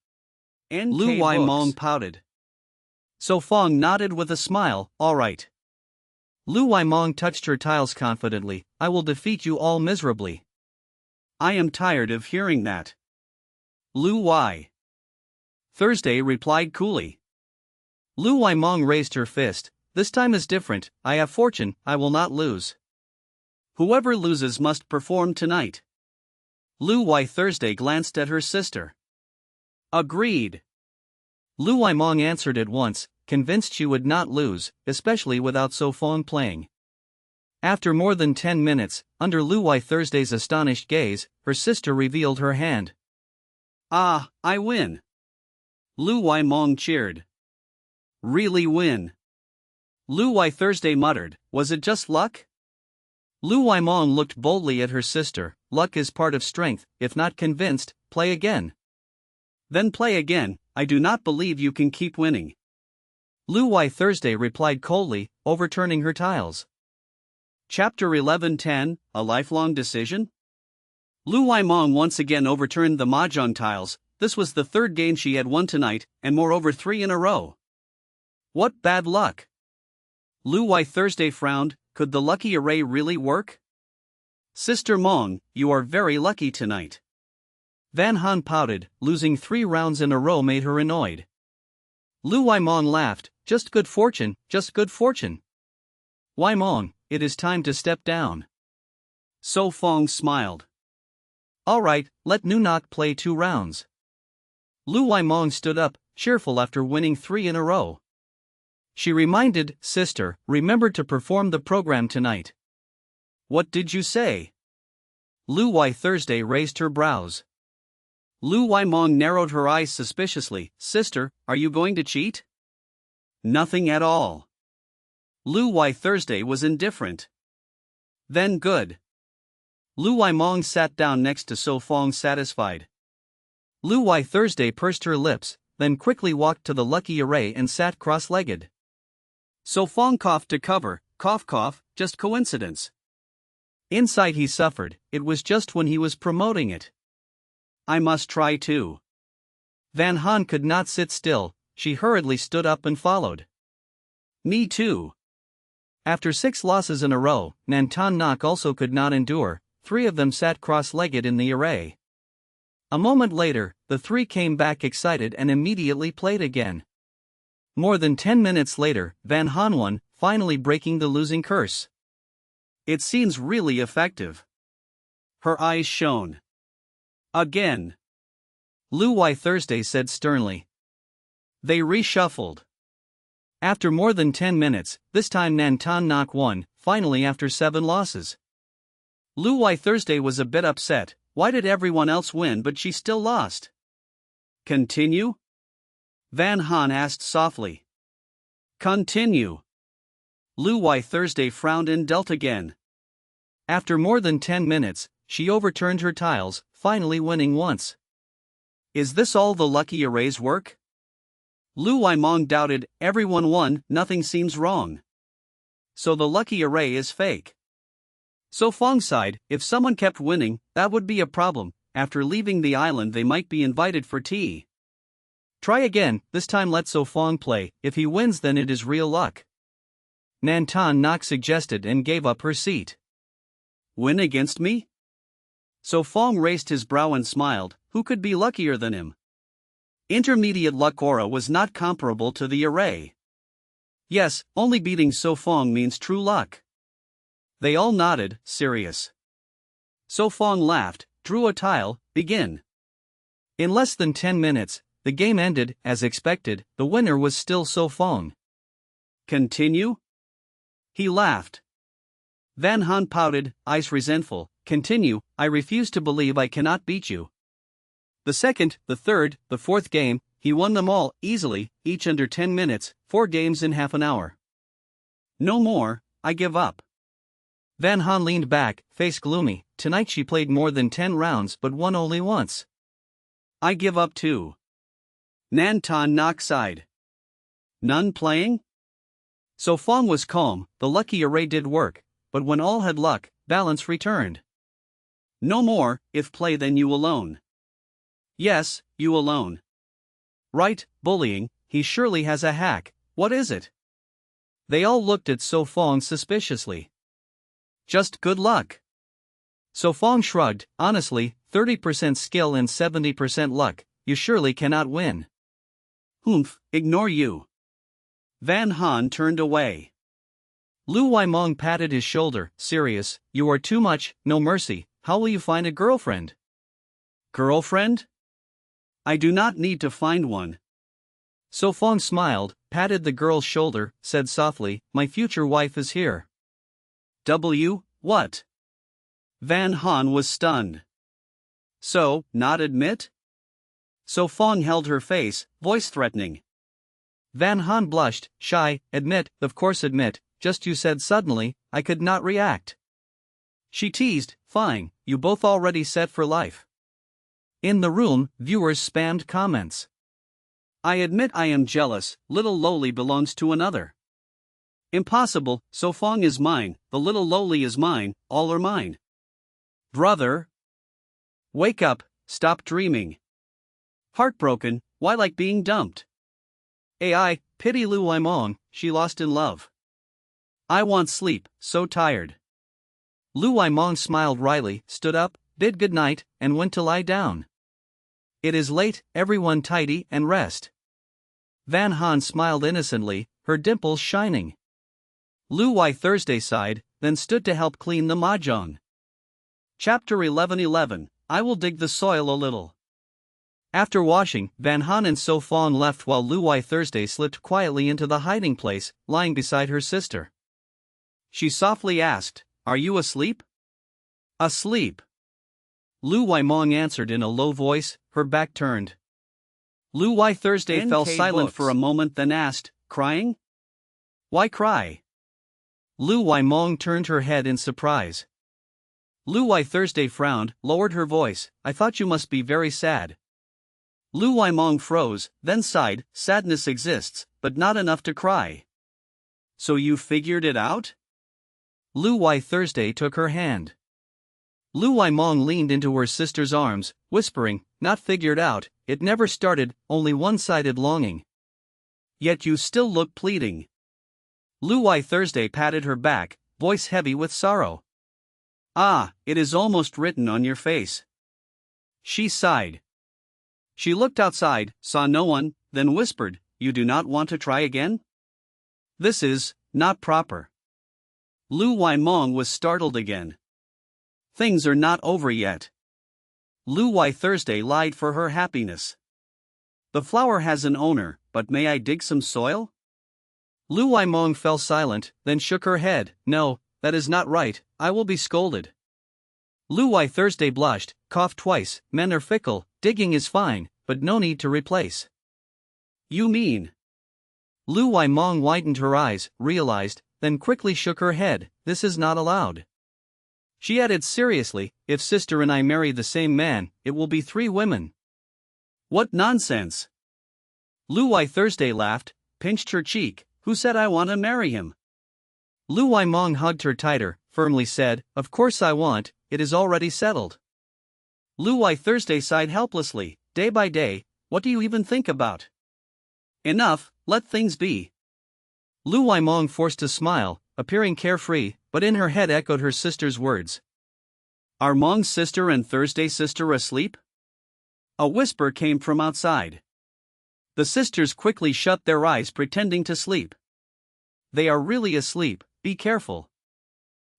Lu Wai Mong pouted. So Fong nodded with a smile, all right. Lu Wai Mong touched her tiles confidently, I will defeat you all miserably. I am tired of hearing that. Lu Wai Thursday replied coolly. Lu Wai Mong raised her fist, this time is different, I have fortune, I will not lose. Whoever loses must perform tonight. Lu Wai Thursday glanced at her sister. Agreed. Lu Wai Mong answered at once, convinced she would not lose, especially without So Fong playing. After more than 10 minutes, under Lu Wai Thursday's astonished gaze, her sister revealed her hand. Ah, I win. Lu Wai Mong cheered. Really win. Lu Wai Thursday muttered, was it just luck? Lu Wai Mong looked boldly at her sister, luck is part of strength. If not convinced, play again. Then play again. I do not believe you can keep winning. Lu Wai Thursday replied coldly, overturning her tiles. Chapter 11:10, A Lifelong Decision? Lu Wai Mong once again overturned the mahjong tiles. This was the third game she had won tonight, and moreover 3 in a row. What bad luck! Lu Wai Thursday frowned. Could the lucky array really work? Sister Mong, you are very lucky tonight. Van Han pouted. Losing 3 rounds in a row made her annoyed. Lu Wai Mong laughed. Just good fortune, just good fortune. Wai Mong, it is time to step down. So Fong smiled. All right, let Nu Nok play 2 rounds. Lu Wai Mong stood up, cheerful after winning 3 in a row. She reminded, Sister, remember to perform the program tonight. What did you say? Lu Wai Thursday raised her brows. Lu Wai Mong narrowed her eyes suspiciously. Sister, are you going to cheat? Nothing at all. Lu Wai Thursday was indifferent. Then good. Lu Wai Mong sat down next to So Fong satisfied. Lu Wai Thursday pursed her lips, then quickly walked to the lucky array and sat cross-legged. So Fong coughed to cover. Cough cough, just coincidence. Inside he suffered. It was just when he was promoting it. I must try too. Van Han could not sit still. She hurriedly stood up and followed. Me too. After 6 losses in a row, Nantan Nok also could not endure. 3 of them sat cross-legged in the array. A moment later, the 3 came back excited and immediately played again. More than 10 minutes later, Van Han won, finally breaking the losing curse. It seems really effective. Her eyes shone. Again. Lu Wai Thursday said sternly. They reshuffled. After more than 10 minutes, this time Nantan Nok won, finally after 7 losses. Lu Wai Thursday was a bit upset. Why did everyone else win but she still lost? Continue? Van Han asked softly. Continue. Lu Wai Thursday frowned and dealt again. After more than 10 minutes, she overturned her tiles, finally winning once. Is this all the lucky arrays work? Lu Wai Mong doubted. Everyone won, nothing seems wrong. So the lucky array is fake. So Fong sighed. If someone kept winning, that would be a problem. After leaving the island they might be invited for tea. Try again, this time let So Fong play. If he wins then it is real luck. Nantan Nok suggested and gave up her seat. Win against me? So Fong raised his brow and smiled. Who could be luckier than him? Intermediate luck aura was not comparable to the array. Yes, only beating So Fong means true luck. They all nodded, serious. So Fong laughed, drew a tile, begin. In less than 10 minutes, the game ended. As expected, the winner was still So Fong. Continue? He laughed. Van Han pouted, eyes resentful. Continue, I refuse to believe I cannot beat you. The second, the third, the fourth game, he won them all, easily, each under 10 minutes, 4 games in half an hour. No more, I give up. Van Han leaned back, face gloomy. Tonight she played more than 10 rounds but won only once. I give up too. Nantan Nok sighed. None playing? So Fong was calm. The lucky array did work, but when all had luck, balance returned. No more, if play then you alone. Yes, you alone. Right, bullying, he surely has a hack. What is it? They all looked at So Fong suspiciously. Just good luck. So Fong shrugged. Honestly, 30% skill and 70% luck, you surely cannot win. Humph, ignore you. Van Han turned away. Lu Wai Mong patted his shoulder, serious. You are too much, no mercy. How will you find a girlfriend? Girlfriend? I do not need to find one. So Fong smiled, patted the girl's shoulder, said softly, my future wife is here. What? Van Han was stunned. So, not admit? So Fong held her face, voice threatening. Van Han blushed, shy. Admit, of course admit, just you said suddenly, I could not react. She teased, fine, you both already set for life. In the room, viewers spammed comments. I admit I am jealous, little lowly belongs to another. Impossible, So Fong is mine, the little lowly is mine, all are mine. Brother! Wake up, stop dreaming. Heartbroken, why like being dumped? AI, pity Lu Waimong, she lost in love. I want sleep, so tired. Lu Waimong smiled wryly, stood up, bid good night, and went to lie down. It is late, everyone tidy and rest. Van Han smiled innocently, her dimples shining. Lu Wai Thursday sighed, then stood to help clean the mahjong. Chapter 11:11, I will dig the soil a little. After washing, Van Han and So Fong left while Lu Wai Thursday slipped quietly into the hiding place, lying beside her sister. She softly asked, Are you asleep? Asleep. Lu Waimong answered in a low voice, her back turned. Lu Wai Thursday fell silent books. for a moment, then asked, Crying? Why cry? Lu Waimong turned her head in surprise. Lu Wai Thursday frowned, lowered her voice, I thought you must be very sad. Lu Waimong froze, then sighed, sadness exists, but not enough to cry. So you figured it out? Lu Wai Thursday took her hand. Lu Waimong leaned into her sister's arms, whispering, Not figured out, it never started, only one-sided longing. Yet you still look pleading. Lu Wai Thursday patted her back, voice heavy with sorrow. Ah, it is almost written on your face. She sighed. She looked outside, saw no one, then whispered, You do not want to try again? This is not proper. Lu Waimong was startled again. Things are not over yet. Lu Wai Thursday lied for her happiness. The flower has an owner, but may I dig some soil? Lu Waimong fell silent, then shook her head, No, that is not right, I will be scolded. Lu Wai Thursday blushed, coughed twice, Men are fickle, digging is fine, but no need to replace. You mean? Lu Waimong widened her eyes, realized, then quickly shook her head, This is not allowed. She added seriously, If sister and I marry the same man, it will be 3 women. What nonsense! Lu Wai Thursday laughed, pinched her cheek, Who said I want to marry him? Lu Waimong hugged her tighter, firmly said, Of course I want, it is already settled. Lu Wai Thursday sighed helplessly, Day by day, what do you even think about? Enough, let things be. Lu Waimong forced a smile, appearing carefree, but in her head echoed her sister's words. Are Mong's sister and Thursday's sister asleep? A whisper came from outside. The sisters quickly shut their eyes, pretending to sleep. They are really asleep, be careful.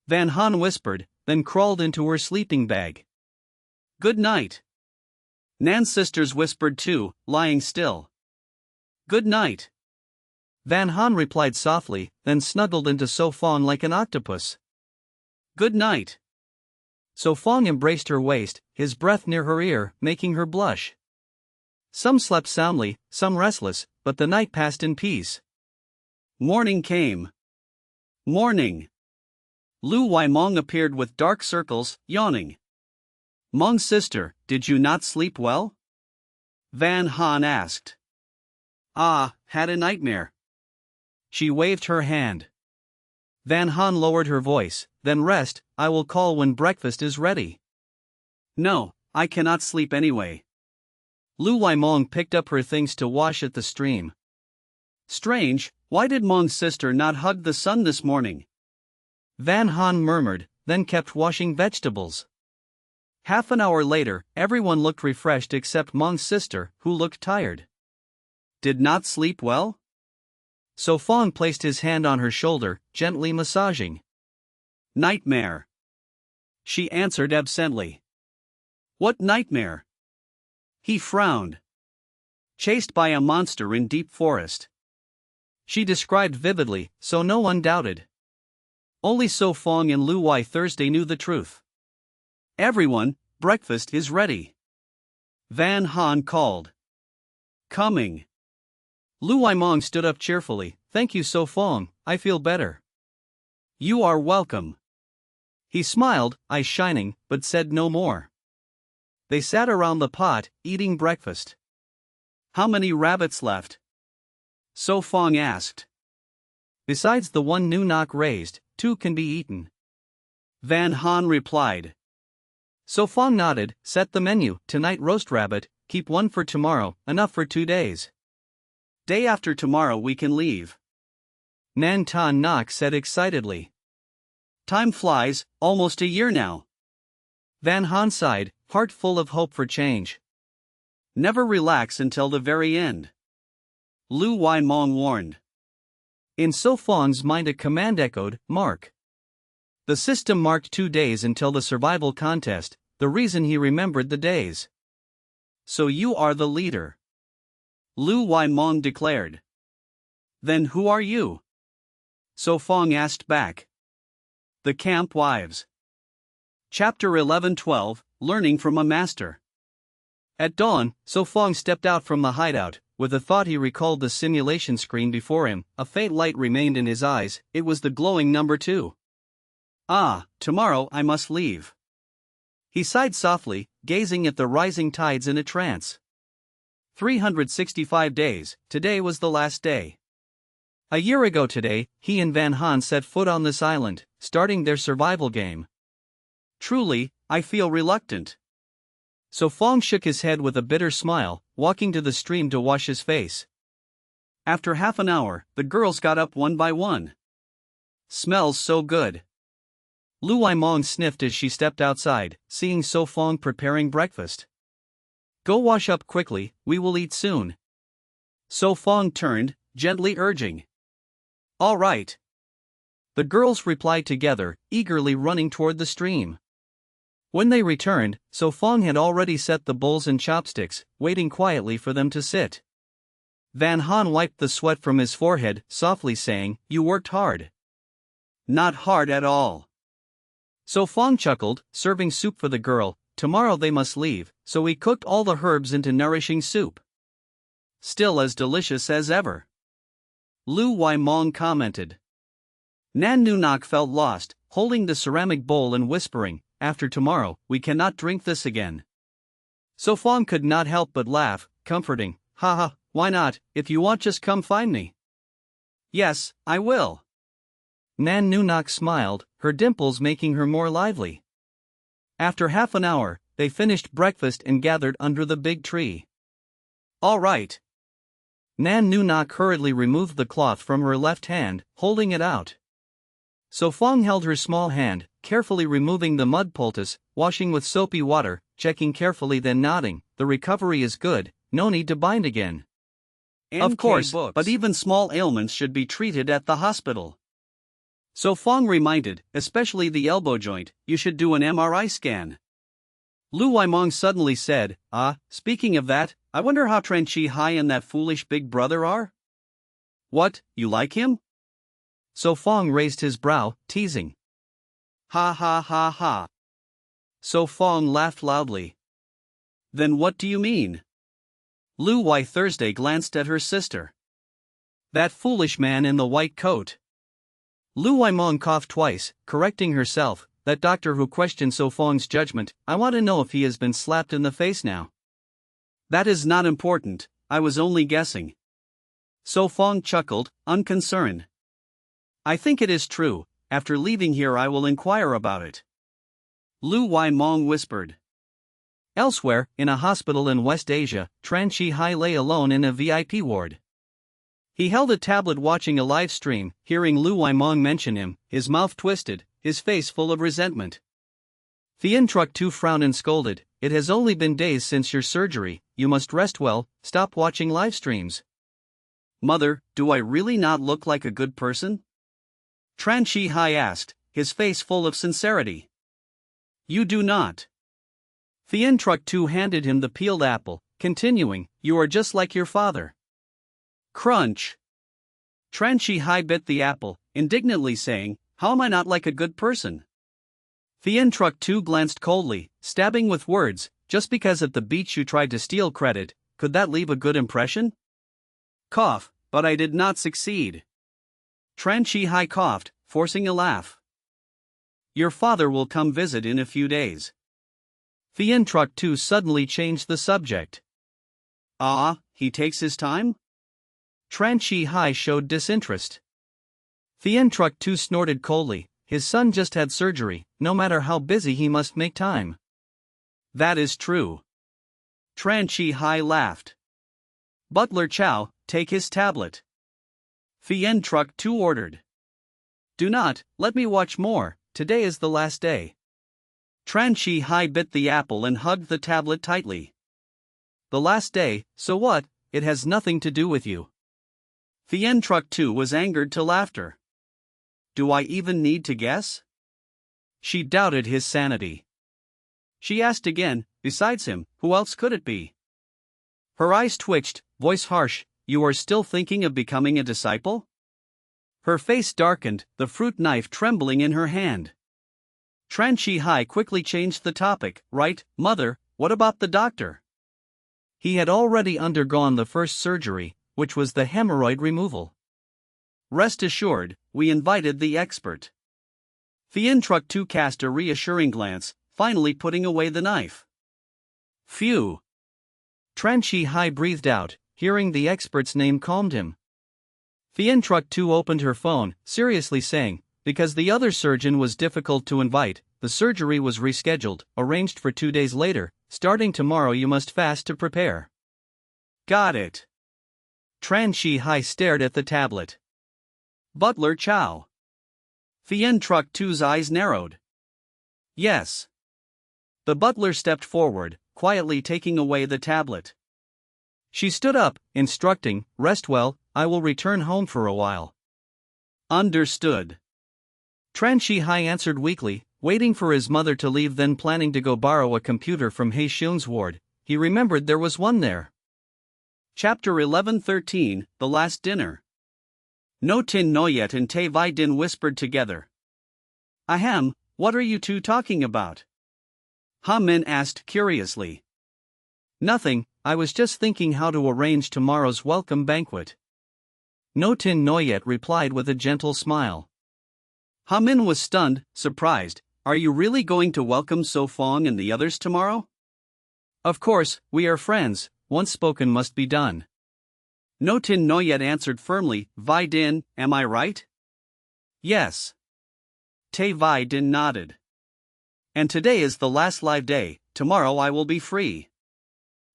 Van Han whispered, then crawled into her sleeping bag. Good night. Nan's sisters whispered too, lying still. Good night. Van Han replied softly, then snuggled into So Fong like an octopus. Good night. So Fong embraced her waist, his breath near her ear, making her blush. Some slept soundly, some restless, but the night passed in peace. Morning came. Morning. Lu Waimong appeared with dark circles, yawning. Mong's sister, did you not sleep well? Van Han asked. Ah, had a nightmare. She waved her hand. Van Han lowered her voice, then rest, I will call when breakfast is ready. No, I cannot sleep anyway. Lu Waimong picked up her things to wash at the stream. Strange, why did Mong's sister not hug the sun this morning? Van Han murmured, then kept washing vegetables. Half an hour later, everyone looked refreshed except Mong's sister, who looked tired. Did not sleep well? So Fong placed his hand on her shoulder, gently massaging. Nightmare. She answered absently. What nightmare? He frowned. Chased by a monster in deep forest. She described vividly, so no one doubted. Only So Fong and Lu Wai Thursday knew the truth. Everyone, breakfast is ready. Van Han called. Coming. Lu Waimong stood up cheerfully, Thank you So Fong, I feel better. You are welcome. He smiled, eyes shining, but said no more. They sat around the pot, eating breakfast. How many rabbits left? So Fong asked. Besides the one Nu Nok raised, 2 can be eaten. Van Han replied. So Fong nodded, set the menu, tonight roast rabbit, keep 1 for tomorrow, enough for 2 days. Day after tomorrow we can leave. Nan Tan Nok said excitedly. Time flies, almost a year now. Van Han sighed, heart full of hope for change. Never relax until the very end. Lu Waimong warned. In So Fong's mind a command echoed, mark. The system marked 2 days until the survival contest, the reason he remembered the days. So you are the leader. Lu Waimong declared. Then who are you? So Fong asked back. The Camp Wives. Chapter 11-12, Learning from a Master. At dawn, So Fong stepped out from the hideout. With a thought he recalled the simulation screen before him, a faint light remained in his eyes, it was the glowing number 2. Ah, tomorrow I must leave. He sighed softly, gazing at the rising tides in a trance. 365 days, today was the last day. A year ago today, he and Van Han set foot on this island, starting their survival game. Truly, I feel reluctant. So Fong shook his head with a bitter smile, walking to the stream to wash his face. After half an hour, the girls got up one by one. Smells so good. Lu Waimong sniffed as she stepped outside, seeing So Fong preparing breakfast. Go wash up quickly, we will eat soon. So Fong turned, gently urging. All right. The girls replied together, eagerly running toward the stream. When they returned, So Fong had already set the bowls and chopsticks, waiting quietly for them to sit. Van Han wiped the sweat from his forehead, softly saying, You worked hard. Not hard at all. So Fong chuckled, serving soup for the girl. Tomorrow they must leave, so he cooked all the herbs into nourishing soup. Still as delicious as ever. Lu Waimong commented. Nan Nu Nok felt lost, holding the ceramic bowl and whispering, After tomorrow, we cannot drink this again. So Fong could not help but laugh, comforting, Haha, why not, if you want just come find me. Yes, I will. Nan Nu Nok smiled, her dimples making her more lively. After half an hour, they finished breakfast and gathered under the big tree. All right. Nan Nu Nok hurriedly removed the cloth from her left hand, holding it out. So Fong held her small hand, carefully removing the mud poultice, washing with soapy water, checking carefully then nodding, the recovery is good, no need to bind again. Of course, but even small ailments should be treated at the hospital. So Fong reminded, especially the elbow joint, you should do an MRI scan. Lu Waimong suddenly said, speaking of that, I wonder how Tran Chi Hai and that foolish big brother are? What, you like him? So Fong raised his brow, teasing. Ha ha ha ha. So Fong laughed loudly. Then what do you mean? Lu Wai Thursday glanced at her sister. That foolish man in the white coat. Lu Waimong coughed twice, correcting herself, that doctor who questioned So Fong's judgment, I want to know if he has been slapped in the face now. That is not important, I was only guessing. So Fong chuckled, unconcerned. I think it is true, after leaving here I will inquire about it. Lu Waimong whispered. Elsewhere, in a hospital in West Asia, Tran Chi Hai lay alone in a VIP ward. He held a tablet watching a live stream, hearing Lu Waimong mention him, his mouth twisted, his face full of resentment. Thien Truc Tu frowned and scolded, It has only been days since your surgery, you must rest well, stop watching live streams. Mother, do I really not look like a good person? Tran Chi Hai asked, his face full of sincerity. You do not. Thien Truc Tu handed him the peeled apple, continuing, You are just like your father. Crunch. Tran Chi Hai bit the apple, indignantly saying, How am I not like a good person? Thien Truc Tu glanced coldly, stabbing with words, Just because at the beach you tried to steal credit, could that leave a good impression? Cough, but I did not succeed. Tran Chi Hai coughed, forcing a laugh. Your father will come visit in a few days. Thien Truck 2 suddenly changed the subject. Ah, he takes his time? Tran Chi Hai showed disinterest. Thien Truck 2 snorted coldly. His son just had surgery, no matter how busy he must make time. That is true. Tran Chi Hai laughed. Butler Chow, take his tablet. Thien Truck 2 ordered. Do not, let me watch more, today is the last day. Tran Chi Hai bit the apple and hugged the tablet tightly. The last day, so what, it has nothing to do with you. Thien Truck 2 was angered to laughter. Do I even need to guess? She doubted his sanity. She asked again, besides him, who else could it be? Her eyes twitched, voice harsh, you are still thinking of becoming a disciple? Her face darkened, the fruit knife trembling in her hand. Tran Chi Hai quickly changed the topic. Right, mother, what about the doctor? He had already undergone the first surgery, which was the hemorrhoid removal. Rest assured, we invited the expert. Thien Truck 2 cast a reassuring glance, finally putting away the knife. Phew. Tran Chi Hai breathed out, hearing the expert's name calmed him. Thien Truck 2 opened her phone, seriously saying, because the other surgeon was difficult to invite, the surgery was rescheduled, arranged for 2 days later, starting tomorrow you must fast to prepare. Got it. Tran Chi Hai stared at the tablet. Butler Chow. Thien Truck 2's eyes narrowed. Yes. The butler stepped forward, quietly taking away the tablet. She stood up, instructing, rest well, I will return home for a while. Understood. Tran Chi Hai answered weakly, waiting for his mother to leave, then planning to go borrow a computer from Hei Shun's ward. He remembered there was one there. Chapter 11:13, The Last Dinner. No Tin Noyet and Te Vai Din whispered together. Ahem, what are you two talking about? Ha Min asked curiously. Nothing, I was just thinking how to arrange tomorrow's welcome banquet. No Tin Noyet replied with a gentle smile. Ha Min was stunned, surprised. Are you really going to welcome So Fong and the others tomorrow? Of course, we are friends, once spoken must be done. No Tin Noyet answered firmly, Vai Din, am I right? Yes. Te Vai Din nodded. And today is the last live day, tomorrow I will be free.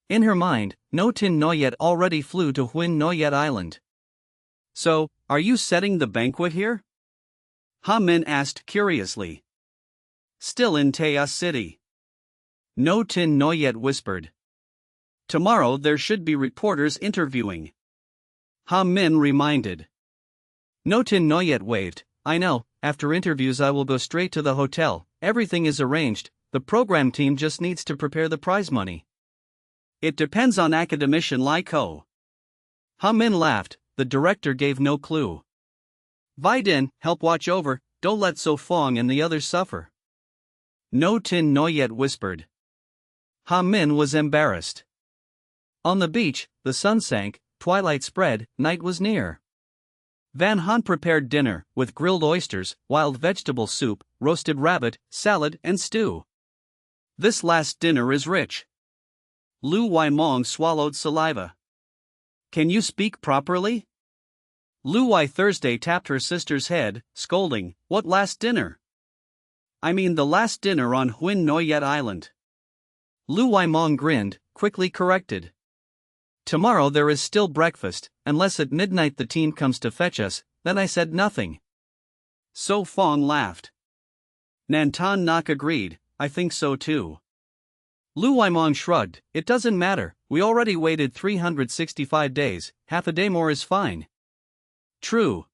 In her mind, No Tin Noyet already flew to Huin Noyet Island. So, are you setting the banquet here? Ha Min asked curiously. Still in Taya City. No Tin Noyet whispered. Tomorrow there should be reporters interviewing. Ha Min reminded. No Tin Noyet waved, I know, after interviews I will go straight to the hotel, everything is arranged, the program team just needs to prepare the prize money. It depends on academician Lai Ko. Ha Min laughed, the director gave no clue. Vai Din, help watch over, don't let So Fong and the others suffer. No Tin Noyet whispered. Ha Min was embarrassed. On the beach, the sun sank, twilight spread, night was near. Van Han prepared dinner, with grilled oysters, wild vegetable soup, roasted rabbit, salad and stew. This last dinner is rich. Lu Waimong swallowed saliva. Can you speak properly? Lu Wai Thursday tapped her sister's head, scolding, what last dinner? I mean the last dinner on Huin Noyet Island. Lu Waimong grinned, quickly corrected. Tomorrow there is still breakfast, unless at midnight the team comes to fetch us, then I said nothing. So Fong laughed. Nantan Nak agreed, I think so too. Lu Waimong shrugged, it doesn't matter, we already waited 365 days, half a day more is fine. True.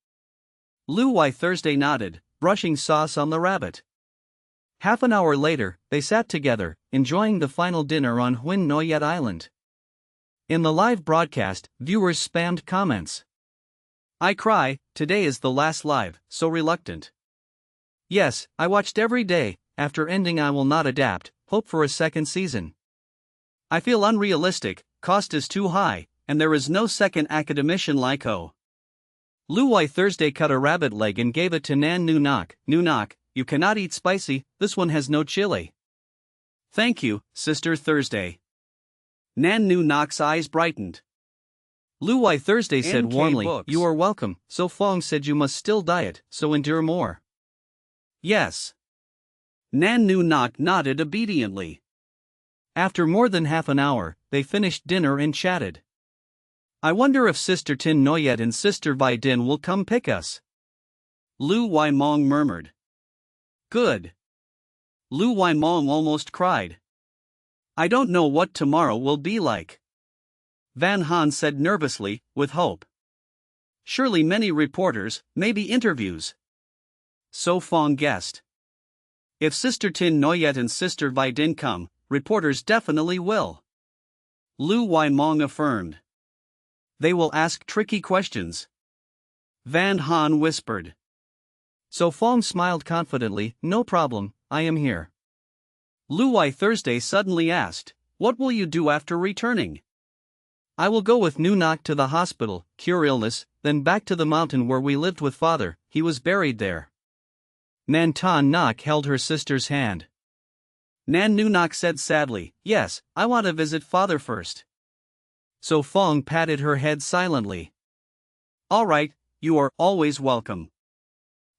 Lu Wai Thursday nodded, brushing sauce on the rabbit. Half an hour later, they sat together, enjoying the final dinner on Huin Noyet Island. In the live broadcast, viewers spammed comments. I cry, today is the last live, so reluctant. Yes, I watched every day, after ending I will not adapt, hope for a second season. I feel unrealistic, cost is too high, and there is no second academician like O. Lu Wai Thursday cut a rabbit leg and gave it to Nan Nu Nok, you cannot eat spicy, this one has no chili. Thank you, Sister Thursday. Nan Nu Nok's eyes brightened. Lu Wai Thursday said NK warmly, Books. You are welcome. So Fong said you must still diet, so endure more. Yes. Nan Nu Nok nodded obediently. After more than half an hour, they finished dinner and chatted. I wonder if Sister Tin Noyet and Sister Vi Din will come pick us. Lu Wai Mong murmured. Good. Lu Wai Mong almost cried. I don't know what tomorrow will be like. Van Han said nervously, with hope. Surely many reporters, maybe interviews. So Fong guessed. If Sister Tin Noyet and Sister Vi Din come, reporters definitely will. Lu Wai Mong affirmed. They will ask tricky questions. Van Han whispered. So Fong smiled confidently, no problem, I am here. Lu Wai Thursday suddenly asked, What will you do after returning? I will go with Nu Nok to the hospital, cure illness, then back to the mountain where we lived with father, he was buried there. Nan Ton Nok held her sister's hand. Nan Nu Nok said sadly, Yes, I want to visit father first. So Fong patted her head silently. All right, you are always welcome.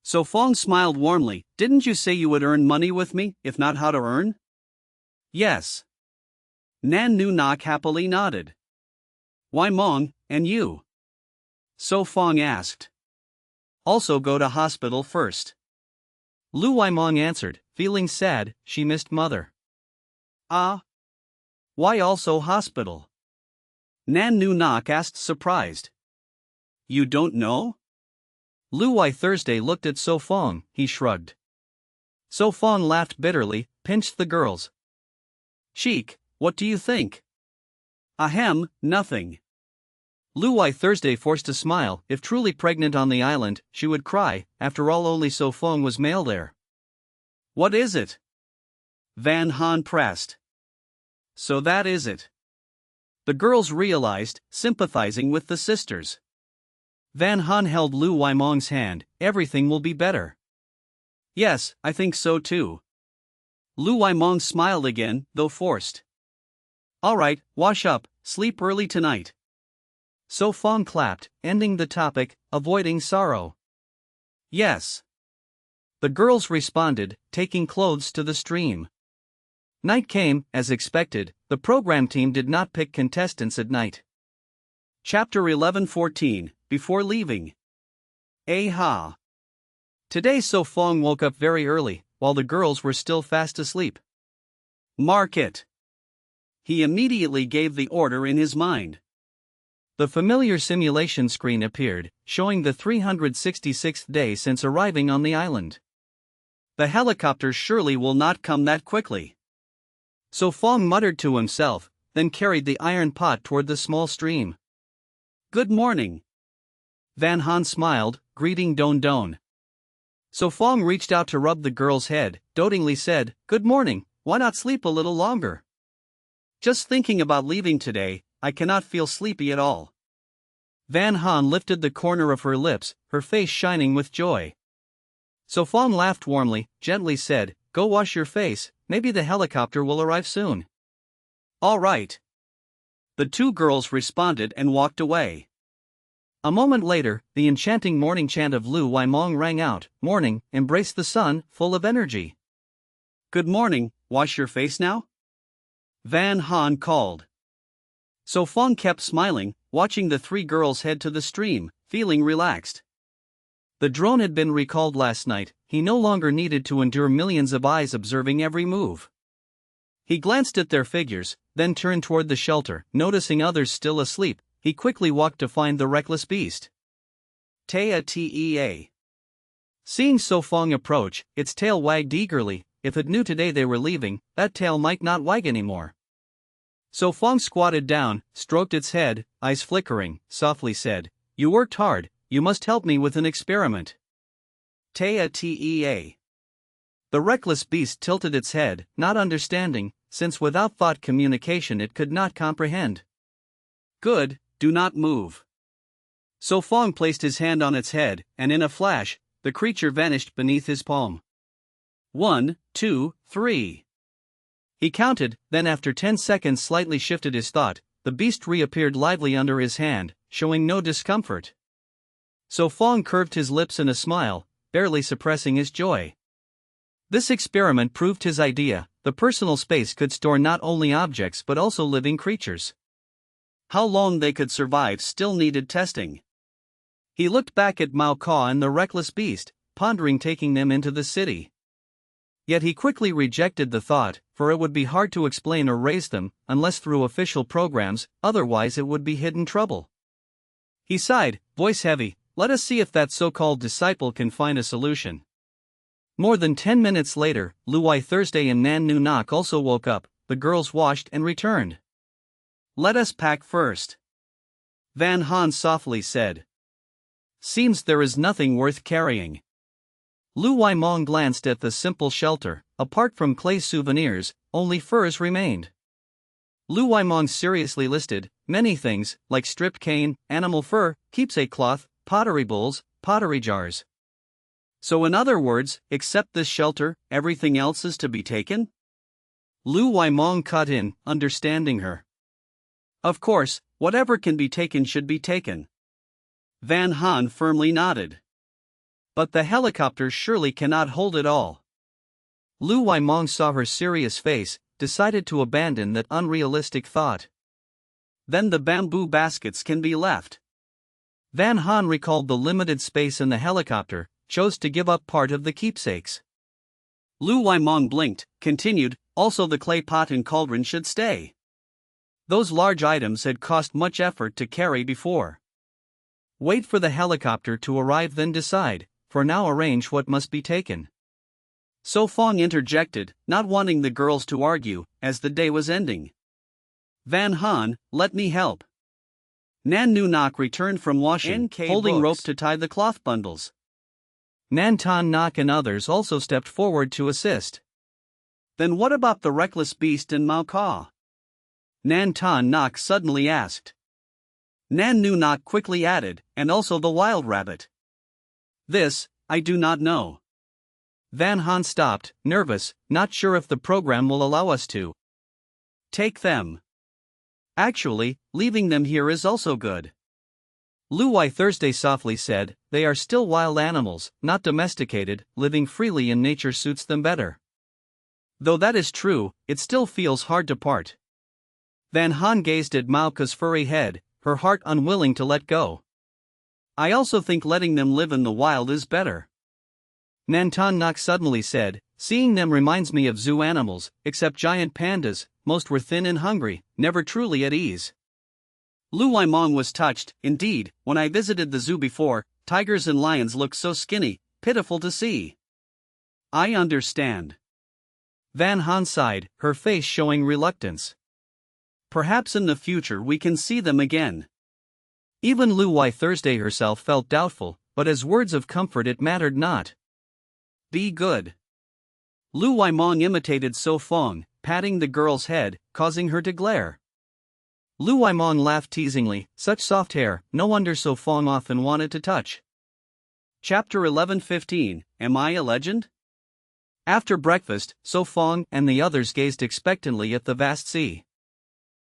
So Fong smiled warmly, Didn't you say you would earn money with me, if not how to earn? Yes. Nan Nu Nok happily nodded. Wai Mong, and you? So Fong asked. Also go to hospital first. Lu Wai Mong answered, feeling sad, she missed mother. Ah? Why also hospital? Nan Nu Nok asked surprised. You don't know? Lu Wai Thursday looked at So Fong, he shrugged. So Fong laughed bitterly, pinched the girls. Sheik, what do you think? Ahem, nothing. Lu Wai Thursday forced a smile, if truly pregnant on the island, she would cry, after all only So Fong was male there. What is it? Van Han pressed. So that is it. The girls realized, sympathizing with the sisters. Van Han held Lu Wai Mong's hand, everything will be better. Yes, I think so too. Lu Wai Mong smiled again, though forced. All right, wash up, sleep early tonight. So Fong clapped, ending the topic, avoiding sorrow. Yes. The girls responded, taking clothes to the stream. Night came, as expected, the program team did not pick contestants at night. Chapter 11:14, Before leaving. Ha. Today So Fong woke up very early, while the girls were still fast asleep. Mark it. He immediately gave the order in his mind. The familiar simulation screen appeared, showing the 366th day since arriving on the island. The helicopter surely will not come that quickly. So Fong muttered to himself, then carried the iron pot toward the small stream. Good morning. Van Han smiled, greeting Don Don. So Fong reached out to rub the girl's head, dotingly said, Good morning, why not sleep a little longer? Just thinking about leaving today, I cannot feel sleepy at all. Van Han lifted the corner of her lips, her face shining with joy. So Fong laughed warmly, gently said, Go wash your face, maybe the helicopter will arrive soon. All right. The two girls responded and walked away. A moment later, the enchanting morning chant of Lu Wai Mong rang out, Morning, embrace the sun, full of energy. Good morning, wash your face now? Van Han called. So Fong kept smiling, watching the three girls head to the stream, feeling relaxed. The drone had been recalled last night, he no longer needed to endure millions of eyes observing every move. He glanced at their figures, then turned toward the shelter, noticing others still asleep, he quickly walked to find the reckless beast. Tea. Seeing So Fong approach, its tail wagged eagerly, if it knew today they were leaving, that tail might not wag anymore. So Fong squatted down, stroked its head, eyes flickering, softly said, You worked hard, you must help me with an experiment. Tea. The reckless beast tilted its head, not understanding, since without thought communication it could not comprehend. Good, do not move. So Fong placed his hand on its head, and in a flash, the creature vanished beneath his palm. 1, 2, 3. He counted, then after 10 seconds slightly shifted his thought. The beast reappeared lively under his hand, showing no discomfort. So Fong curved his lips in a smile, barely suppressing his joy. This experiment proved his idea: the personal space could store not only objects but also living creatures. How long they could survive still needed testing. He looked back at Mao Caw and the reckless beast, pondering taking them into the city. Yet he quickly rejected the thought, for it would be hard to explain or raise them, unless through official programs, otherwise it would be hidden trouble. He sighed, voice heavy, let us see if that so-called disciple can find a solution. More than 10 minutes later, Luai Thursday and Nan Nu Nok also woke up, the girls washed and returned. Let us pack first, Van Han softly said. Seems there is nothing worth carrying. Lu Waimong glanced at the simple shelter. Apart from clay souvenirs, only furs remained. Lu Waimong seriously listed many things, like stripped cane, animal fur, keepsake cloth, pottery bowls, pottery jars. So in other words, except this shelter, everything else is to be taken? Lu Waimong cut in, understanding her. Of course, whatever can be taken should be taken. Van Han firmly nodded. But the helicopter surely cannot hold it all. Lu Waimong saw her serious face, decided to abandon that unrealistic thought. Then the bamboo baskets can be left. Van Han recalled the limited space in the helicopter, chose to give up part of the keepsakes. Lu Waimong blinked, continued, also the clay pot and cauldron should stay. Those large items had cost much effort to carry before. Wait for the helicopter to arrive, then decide. For now arrange what must be taken. So Fong interjected, not wanting the girls to argue, as the day was ending. Van Han, let me help. Nan Nu Nok returned from washing, NK holding books. rope to tie the cloth bundles. Nan Tan Nok and others also stepped forward to assist. Then what about the reckless beast and Mao Caw? Nan Tan Nok suddenly asked. Nan Nu Nok quickly added, and also the wild rabbit. This, I do not know. Van Han stopped, nervous, not sure if the program will allow us to take them. Actually, leaving them here is also good. Luai Thursday softly said, they are still wild animals, not domesticated, living freely in nature suits them better. Though that is true, it still feels hard to part. Van Han gazed at Mao Ca's furry head, her heart unwilling to let go. I also think letting them live in the wild is better. Nan Tan Nok suddenly said, seeing them reminds me of zoo animals, except giant pandas, most were thin and hungry, never truly at ease. Lu Waimong was touched. Indeed, when I visited the zoo before, tigers and lions looked so skinny, pitiful to see. I understand. Van Han sighed, her face showing reluctance. Perhaps in the future we can see them again. Even Luai Thursday herself felt doubtful, but as words of comfort it mattered not. Be good. Lu Waimong imitated So Fong, patting the girl's head, causing her to glare. Lu Waimong laughed teasingly, such soft hair, no wonder So Fong often wanted to touch. Chapter 11:15, Am I a Legend? After breakfast, So Fong and the others gazed expectantly at the vast sea.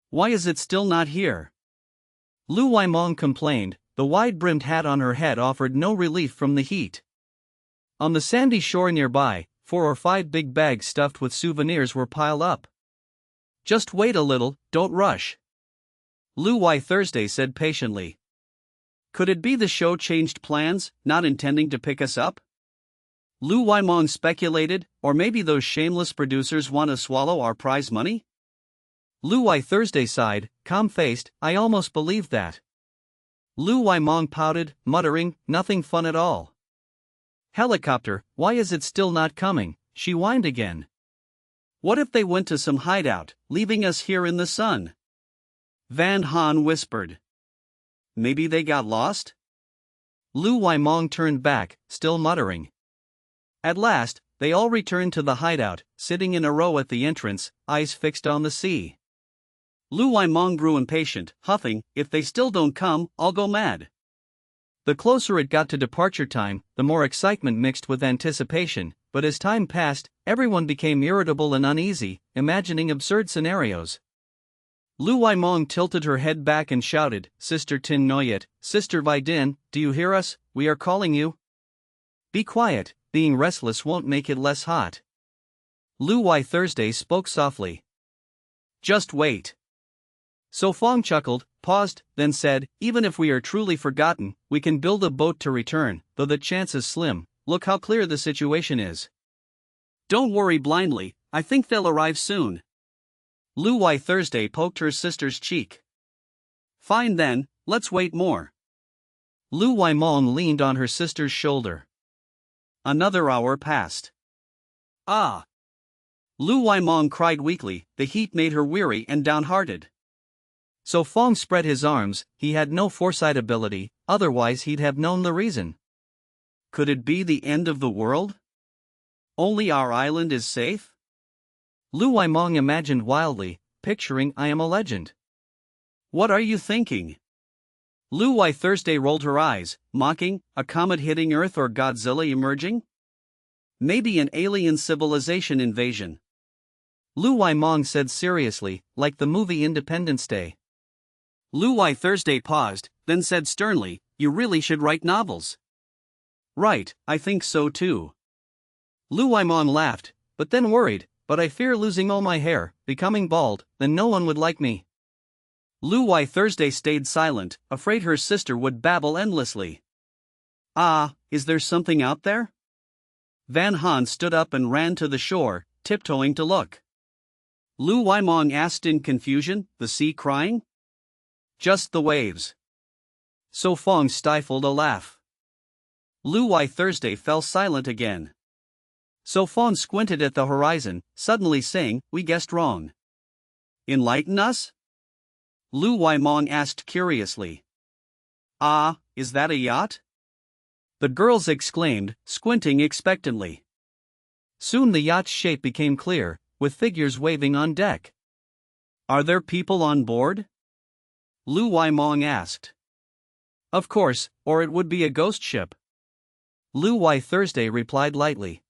Why is it still not here? Lu Waimong complained, the wide-brimmed hat on her head offered no relief from the heat. On the sandy shore nearby, 4 or 5 big bags stuffed with souvenirs were piled up. Just wait a little, don't rush. Luai Thursday said patiently. Could it be the show changed plans, not intending to pick us up? Lu Waimong speculated, or maybe those shameless producers want to swallow our prize money? Luai Thursday sighed, calm-faced, I almost believed that. Lu Waimong pouted, muttering, nothing fun at all. Helicopter, why is it still not coming? She whined again. What if they went to some hideout, leaving us here in the sun? Van Han whispered. Maybe they got lost? Lu Waimong turned back, still muttering. At last, they all returned to the hideout, sitting in a row at the entrance, eyes fixed on the sea. Lu Waimong grew impatient, huffing, if they still don't come, I'll go mad. The closer it got to departure time, the more excitement mixed with anticipation, but as time passed, everyone became irritable and uneasy, imagining absurd scenarios. Lu Waimong tilted her head back and shouted, "Sister Tin Noyet, Sister Vidin, do you hear us? We are calling you." "Be quiet, being restless won't make it less hot." Lu Wai Thursday spoke softly. "Just wait." So Fong chuckled, paused, then said, "Even if we are truly forgotten, we can build a boat to return, though the chance is slim. Look how clear the situation is." "Don't worry blindly, I think they'll arrive soon." Lu Wai Thursday poked her sister's cheek. "Fine then, let's wait more." Lu Wai Mong leaned on her sister's shoulder. Another hour passed. "Ah!" Lu Wai Mong cried weakly, the heat made her weary and downhearted. So Fong spread his arms, he had no foresight ability, otherwise he'd have known the reason. Could it be the end of the world? Only our island is safe? Lu Wai Mong imagined wildly, picturing I Am a Legend. "What are you thinking?" Lu Wai Thursday rolled her eyes, mocking, a comet hitting Earth or Godzilla emerging? Maybe an alien civilization invasion. Lu Wai Mong said seriously, like the movie Independence Day. Lu Wai Thursday paused, then said sternly, "You really should write novels." "Right, I think so too." Lu Wai Mong laughed, but then worried, "But I fear losing all my hair, becoming bald, then no one would like me." Lu Wai Thursday stayed silent, afraid her sister would babble endlessly. "Ah, is there something out there?" Van Han stood up and ran to the shore, tiptoeing to look. Lu Wai Mong asked in confusion, "The sea crying?" "Just the waves." So Fong stifled a laugh. Lu Wai Thursday fell silent again. So Fong squinted at the horizon, suddenly saying, "We guessed wrong." "Enlighten us?" Lu Wai Mong asked curiously. "Ah, is that a yacht?" the girls exclaimed, squinting expectantly. Soon the yacht's shape became clear, with figures waving on deck. "Are there people on board?" Lu Wai Mong asked. "Of course, or it would be a ghost ship." Lu Wai Thursday replied lightly.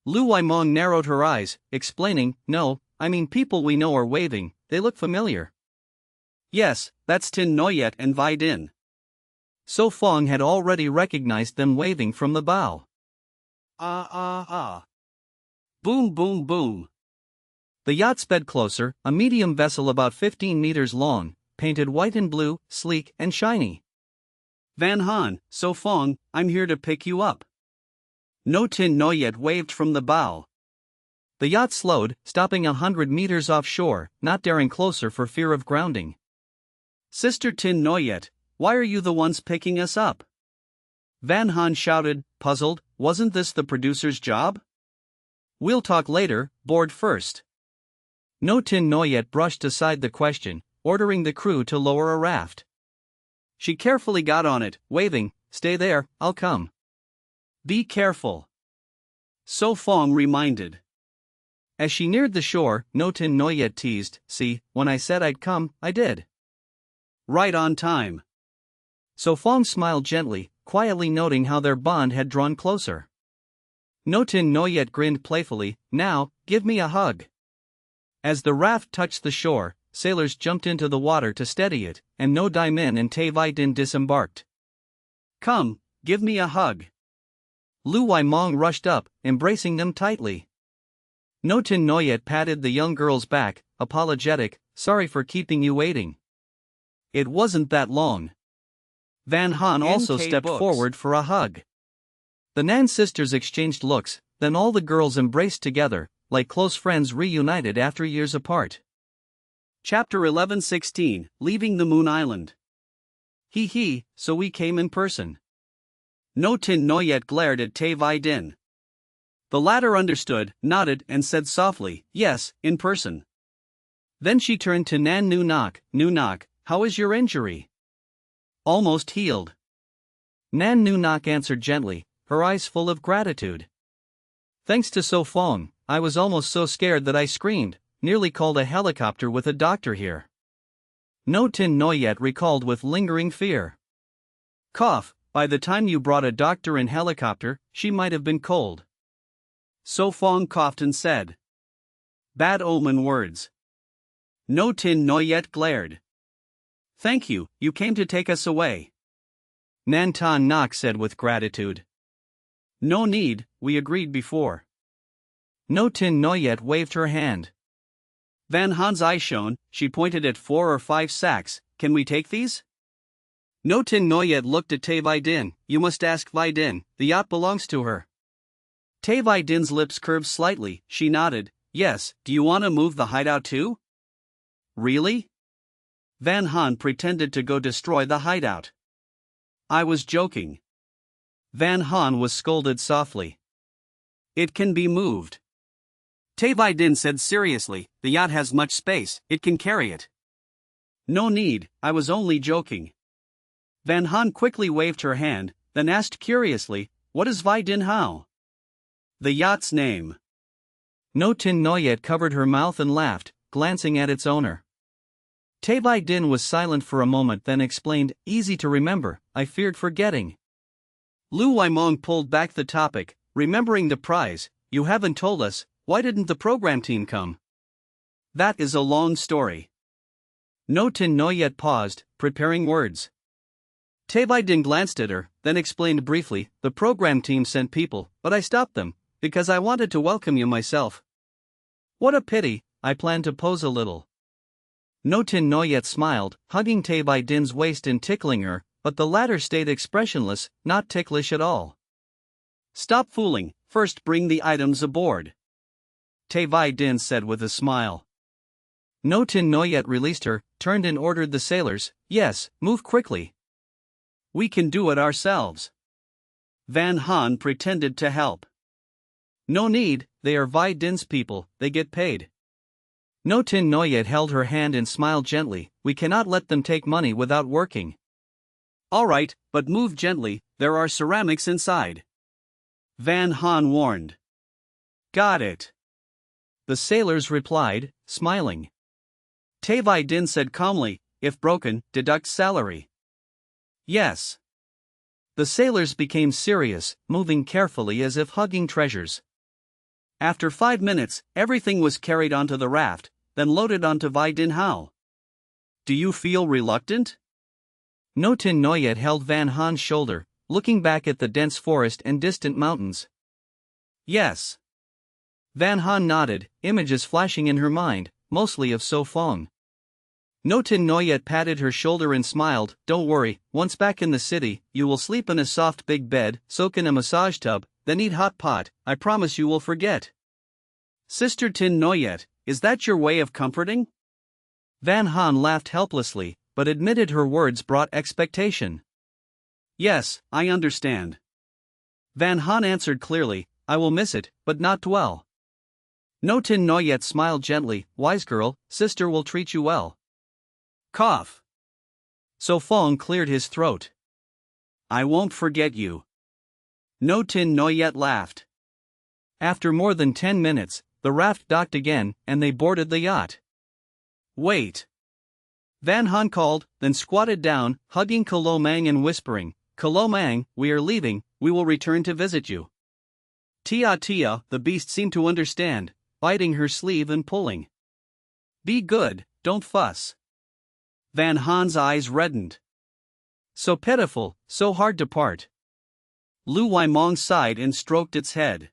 Lu Wai Mong narrowed her eyes, explaining, "No, I mean people we know are waving, they look familiar." "Yes, that's Tin Noyet and Vidin." So Fong had already recognized them waving from the bow. "Ah ah ah." Boom boom boom. The yacht sped closer, a medium vessel about 15 meters long, painted white and blue, sleek and shiny. "Van Han, So Fong, I'm here to pick you up." No Tin Noyet waved from the bow. The yacht slowed, stopping 100 meters offshore, not daring closer for fear of grounding. "Sister Tin Noyet, why are you the ones picking us up?" Van Han shouted, puzzled, "Wasn't this the producer's job?" "We'll talk later, board first." No Tin Noyet brushed aside the question, ordering the crew to lower a raft. She carefully got on it, waving, "Stay there, I'll come." "Be careful." So Fong reminded. As she neared the shore, No Tin Noyet teased, "See, when I said I'd come, I did." "Right on time." So Fong smiled gently, quietly noting how their bond had drawn closer. No Tin Noyet grinned playfully, "Now, give me a hug." As the raft touched the shore, sailors jumped into the water to steady it, and No Dai Min and Tai Vai Din disembarked. "Come, give me a hug." Lu Wai Mong rushed up, embracing them tightly. No Tin Noyet patted the young girl's back, apologetic, "Sorry for keeping you waiting." "It wasn't that long." Van Han also NK stepped Books. forward for a hug. The Nan sisters exchanged looks, then all the girls embraced together, like close friends reunited after years apart. Chapter 11:16, Leaving the Moon Island. He, so we came in person. No Tin Noyet glared at Tai Vai Din. The latter understood, nodded, and said softly, "Yes, in person." Then she turned to Nan Nu Nok, "How is your injury?" "Almost healed." Nan Nu Nok answered gently, her eyes full of gratitude. "Thanks to So Fong, I was almost so scared that I screamed, nearly called a helicopter with a doctor here." No Tin Noyet recalled with lingering fear. Cough, by the time you brought a doctor and helicopter, she might have been cold. So Fong coughed and said. Bad omen words. No Tin Noyet glared. Thank you, you came to take us away. Nan Tan Nok said with gratitude. No need, we agreed before. No Tin Noyet waved her hand. Van Han's eye shone, she pointed at 4 or 5 sacks, can we take these? No Tin Noyet looked at Tay Vai Din, you must ask Vai Din, the yacht belongs to her. Tay Vai Din's lips curved slightly, she nodded, yes, do you want to move the hideout too? Really? Van Han pretended to go destroy the hideout. I was joking. Van Han was scolded softly. It can be moved. Tay Vai Din said seriously, the yacht has much space, it can carry it. No need, I was only joking. Van Han quickly waved her hand, then asked curiously, what is Vai Din Hao? The yacht's name. No Tin Noyet covered her mouth and laughed, glancing at its owner. Tay Vai Din was silent for a moment, then explained, easy to remember, I feared forgetting. Lu Waimong pulled back the topic, remembering the prize, you haven't told us, why didn't the program team come? That is a long story. No Tin Noyet paused, preparing words. Tay Vai Din glanced at her, then explained briefly, the program team sent people, but I stopped them, because I wanted to welcome you myself. What a pity, I planned to pose a little. No Tin Noyet smiled, hugging Tay Vai Din's waist and tickling her, but the latter stayed expressionless, not ticklish at all. Stop fooling, first bring the items aboard. Tay Vai Din said with a smile. No Tin Noyet released her, turned and ordered the sailors, yes, move quickly. We can do it ourselves. Van Han pretended to help. No need, they are Vai Din's people, they get paid. No Tin Noyet held her hand and smiled gently, we cannot let them take money without working. All right, but move gently, there are ceramics inside. Van Han warned. Got it. The sailors replied, smiling. Tay Vai Din said calmly, if broken, deduct salary. Yes. The sailors became serious, moving carefully as if hugging treasures. After 5 minutes, everything was carried onto the raft, then loaded onto Vai Din Hao. Do you feel reluctant? No Tin Noyet held Van Han's shoulder, looking back at the dense forest and distant mountains. Yes. Van Han nodded, images flashing in her mind, mostly of So Fong. No Tin Noyet patted her shoulder and smiled, don't worry, once back in the city, you will sleep in a soft big bed, soak in a massage tub, then eat hot pot, I promise you will forget. Sister Tin Noyet, is that your way of comforting? Van Han laughed helplessly, but admitted her words brought expectation. Yes, I understand. Van Han answered clearly, I will miss it, but not dwell. No Tin Noyet smiled gently, wise girl, sister will treat you well. Cough. So Fong cleared his throat. I won't forget you. No Tin Noyet laughed. After more than 10 minutes, the raft docked again, and they boarded the yacht. Wait. Van Han called, then squatted down, hugging Kalo Mang and whispering, Kalo Mang, we are leaving, we will return to visit you. Tia Tia, the beast seemed to understand, biting her sleeve and pulling. Be good, don't fuss. Van Han's eyes reddened. So pitiful, so hard to part. Lu Waimong sighed and stroked its head.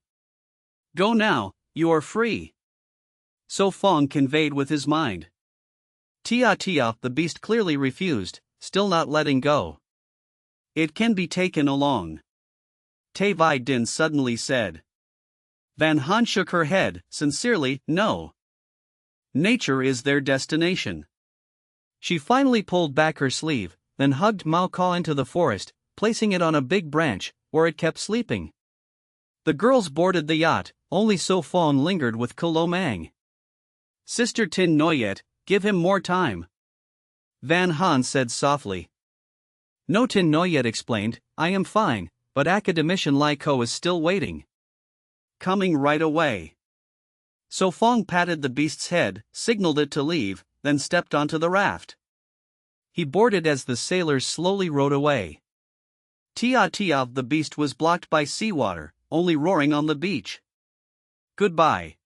Go now, you are free. So Fong conveyed with his mind. Tia Tia, the beast clearly refused, still not letting go. It can be taken along. Tay Vai Din suddenly said. Van Han shook her head, sincerely, no. Nature is their destination. She finally pulled back her sleeve, then hugged Mao Caw into the forest, placing it on a big branch, where it kept sleeping. The girls boarded the yacht, only So Fong lingered with Kalo Mang. Sister Tin Noyet, give him more time. Van Han said softly. No Tin Noyet explained, I am fine, but Academician Lai Ko is still waiting. Coming right away. So Fong patted the beast's head, signaled it to leave, then stepped onto the raft. He boarded as the sailors slowly rowed away. Tia tia, the beast was blocked by seawater, only roaring on the beach. Goodbye.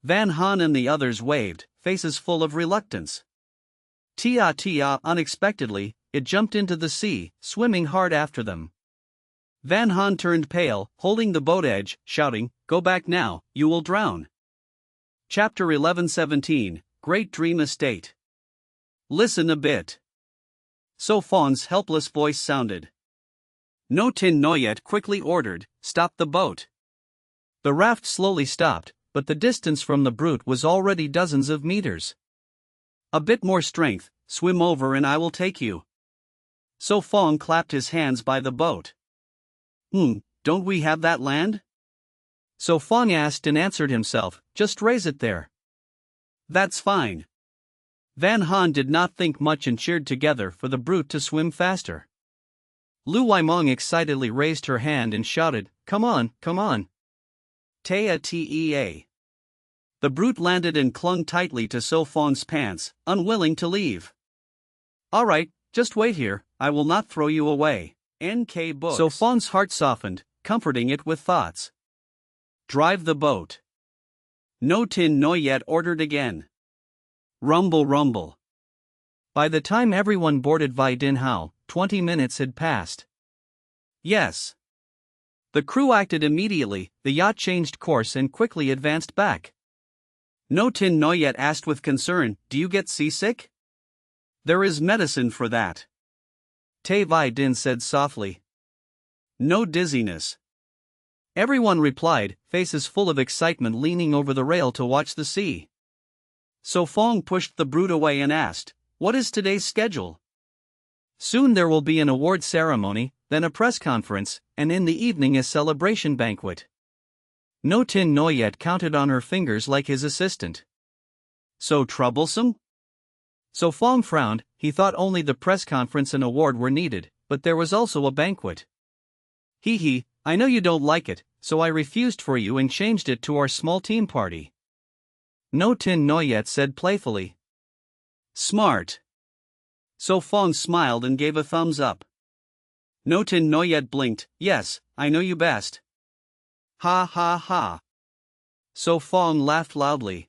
Van Han and the others waved, faces full of reluctance. Tia tia, unexpectedly, it jumped into the sea, swimming hard after them. Van Han turned pale, holding the boat edge, shouting, "Go back now, you will drown." Chapter 11:17, Great Dream Estate. Listen a bit. So Fawn's helpless voice sounded. No Tin Noyet quickly ordered, "Stop the boat." The raft slowly stopped, but the distance from the brute was already dozens of meters. A bit more strength, swim over and I will take you. So Fawn clapped his hands by the boat. Don't we have that land? So Fawn asked and answered himself, just raise it there. That's fine. Van Han did not think much and cheered together for the brute to swim faster. Lu Waimong excitedly raised her hand and shouted, "Come on, come on." Tea. The brute landed and clung tightly to So Fawn's pants, unwilling to leave. All right, just wait here, I will not throw you away. N.K. Books. So Fawn's heart softened, comforting it with thoughts. Drive the boat. No Tin Noyet ordered again. Rumble rumble. By the time everyone boarded Vai Din Hao, 20 minutes had passed. Yes. The crew acted immediately, the yacht changed course and quickly advanced back. No Tin Noyet asked with concern, "Do you get seasick?" "There is medicine for that." Te Vai Din said softly. "No dizziness." Everyone replied, faces full of excitement, leaning over the rail to watch the sea. So Fong pushed the brute away and asked, "What is today's schedule?" "Soon there will be an award ceremony, then a press conference, and in the evening a celebration banquet." No Tin Noyet counted on her fingers like his assistant. So troublesome? So Fong frowned, he thought only the press conference and award were needed, but there was also a banquet. Hee, I know you don't like it, so I refused for you and changed it to our small team party. No Tin Noyet said playfully. Smart. So Fong smiled and gave a thumbs up. No Tin Noyet blinked, yes, I know you best. Ha ha ha. So Fong laughed loudly.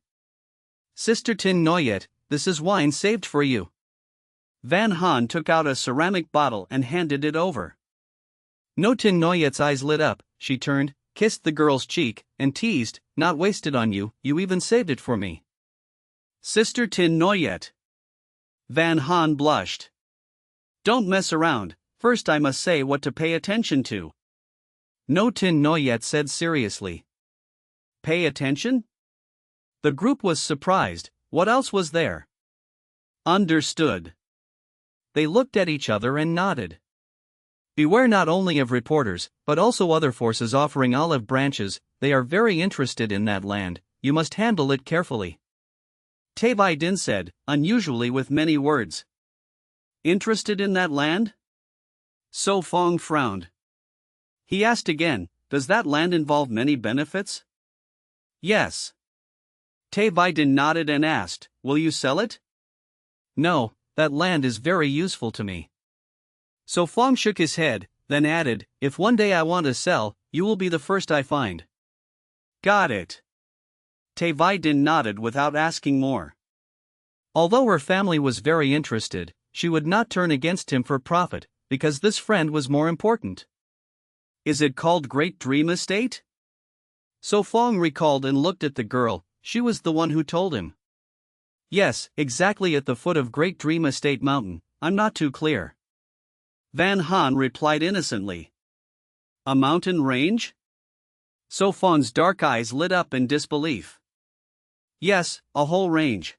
Sister Tin Noyet, this is wine saved for you. Van Han took out a ceramic bottle and handed it over. No Tin Noyet's eyes lit up, she turned, kissed the girl's cheek, and teased, "Not wasted on you, you even saved it for me." Sister Tin Noyet. Van Han blushed. Don't mess around, first I must say what to pay attention to. No Tin Noyet said seriously. Pay attention? The group was surprised, what else was there? Understood. They looked at each other and nodded. Beware not only of reporters, but also other forces offering olive branches, they are very interested in that land, you must handle it carefully. Te Vai Din said, unusually with many words. Interested in that land? So Fong frowned. He asked again, does that land involve many benefits? Yes. Te Vai Din nodded and asked, will you sell it? No, that land is very useful to me. So Fong shook his head, then added, if one day I want to sell, you will be the first I find. Got it. Te Vai Din nodded without asking more. Although her family was very interested, she would not turn against him for profit, because this friend was more important. Is it called Great Dream Estate? So Fong recalled and looked at the girl, she was the one who told him. Yes, exactly at the foot of Great Dream Estate Mountain, I'm not too clear. Van Han replied innocently. A mountain range? So Fong's dark eyes lit up in disbelief. Yes, a whole range.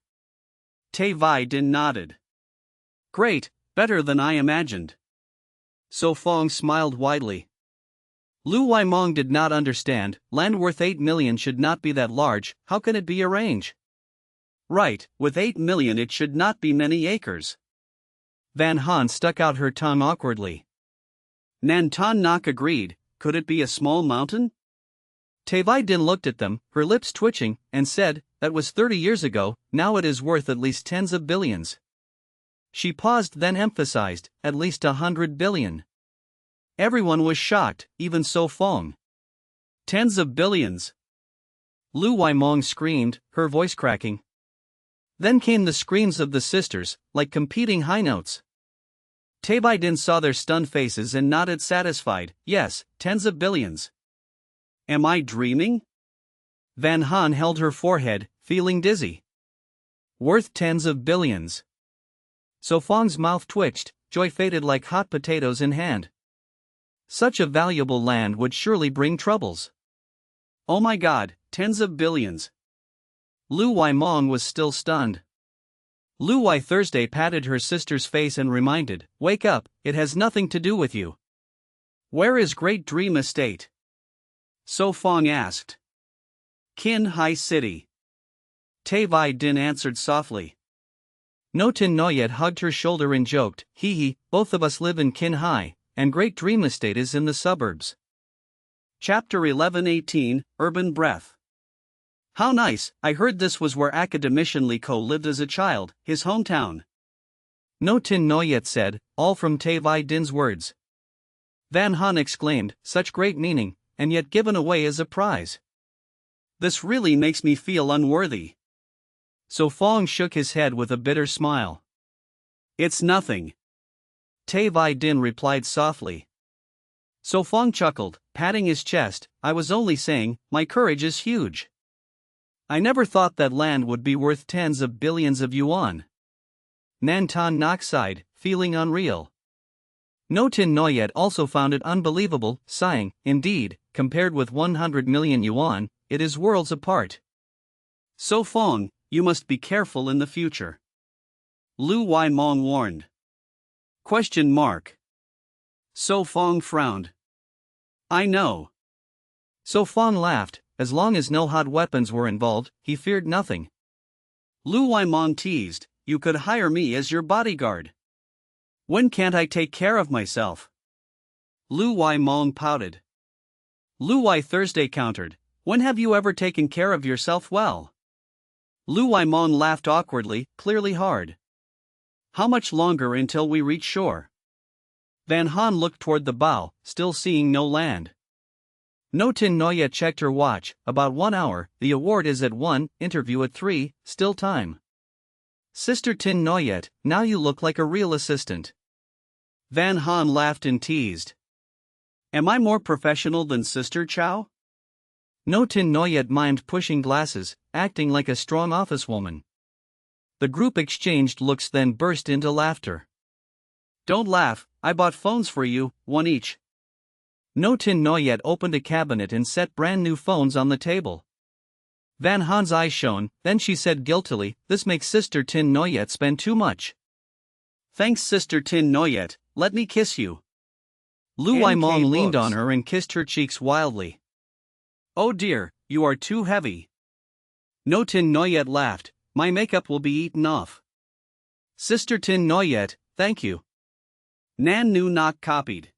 Te Vai Din nodded. Great, better than I imagined. So Fong smiled widely. Lu Waimong did not understand, land worth 8 million should not be that large, how can it be a range? Right, with 8 million it should not be many acres. Van Han stuck out her tongue awkwardly. Nan Ton Nok agreed, could it be a small mountain? Te Vai Din looked at them, her lips twitching, and said, that was 30 years ago, now it is worth at least tens of billions. She paused then emphasized, at least 100 billion. Everyone was shocked, even So Fong. Tens of billions. Lu Waimong screamed, her voice cracking. Then came the screams of the sisters, like competing high notes. Tai Din saw their stunned faces and nodded satisfied. Yes, tens of billions. Am I dreaming? Van Han held her forehead, feeling dizzy. Worth tens of billions. So Fong's mouth twitched, joy faded like hot potatoes in hand. Such a valuable land would surely bring troubles. Oh my God, tens of billions. Lu Waimong was still stunned. Lu Wai Thursday patted her sister's face and reminded, "Wake up, it has nothing to do with you." Where is Great Dream Estate? So Fong asked. Qin Hai City. Tai Din answered softly. No Tin Noyet hugged her shoulder and joked, "Hee hee, both of us live in Qin Hai, and Great Dream Estate is in the suburbs." Chapter 11:18, Urban Breath. How nice, I heard this was where Academician Li Ko lived as a child, his hometown. No Tin Noyet said, all from Tai Din's words. Van Han exclaimed, such great meaning, and yet given away as a prize. This really makes me feel unworthy. So Fong shook his head with a bitter smile. It's nothing. Tai Din replied softly. So Fong chuckled, patting his chest, I was only saying, my courage is huge. I never thought that land would be worth tens of billions of yuan. Nantan Nok sighed, feeling unreal. No Tin Noyet also found it unbelievable, sighing, indeed, compared with 100 million yuan, it is worlds apart. So Fong, you must be careful in the future. Lu Waimong warned. Question mark. So Fong frowned. I know. So Fong laughed, as long as no hot weapons were involved, he feared nothing. Lu Waimong teased, you could hire me as your bodyguard. When can't I take care of myself? Lu Waimong pouted. Lu Wai Thursday countered, when have you ever taken care of yourself well? Lu Waimong laughed awkwardly, clearly hard. How much longer until we reach shore? Van Han looked toward the bow, still seeing no land. No Tin Noyet checked her watch, about 1 hour, the award is at 1, interview at 3, still time. Sister Tin Noyet, now you look like a real assistant. Van Han laughed and teased. Am I more professional than Sister Chow? No Tin Noyet mimed pushing glasses, acting like a strong officewoman. The group exchanged looks then burst into laughter. Don't laugh, I bought phones for you, one each. No Tin Noyet opened a cabinet and set brand new phones on the table. Van Han's eyes shone, then she said guiltily, this makes Sister Tin Noyet spend too much. Thanks Sister Tin Noyet, let me kiss you. Lu Waimong leaned on her and kissed her cheeks wildly. Oh dear, you are too heavy. No Tin Noyet laughed, my makeup will be eaten off. Sister Tin Noyet, thank you. Nan Nu Nok copied.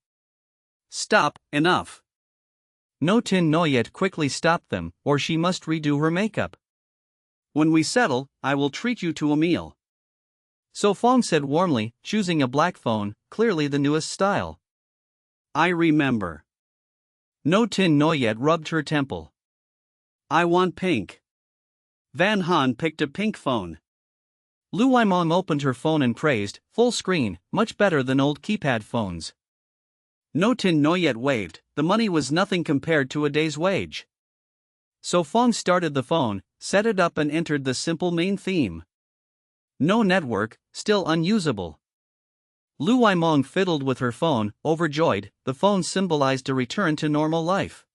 Stop, enough. No Tin Noyet quickly stopped them, or she must redo her makeup. When we settle, I will treat you to a meal. So Fong said warmly, choosing a black phone, clearly the newest style. I remember. No Tin Noyet rubbed her temple. I want pink. Van Han picked a pink phone. Lu Waimong opened her phone and praised, full screen, much better than old keypad phones. No Tin Noyet waved, the money was nothing compared to a day's wage. So Fong started the phone, set it up and entered the simple main theme. No network, still unusable. Lu Waimong fiddled with her phone, overjoyed, the phone symbolized a return to normal life.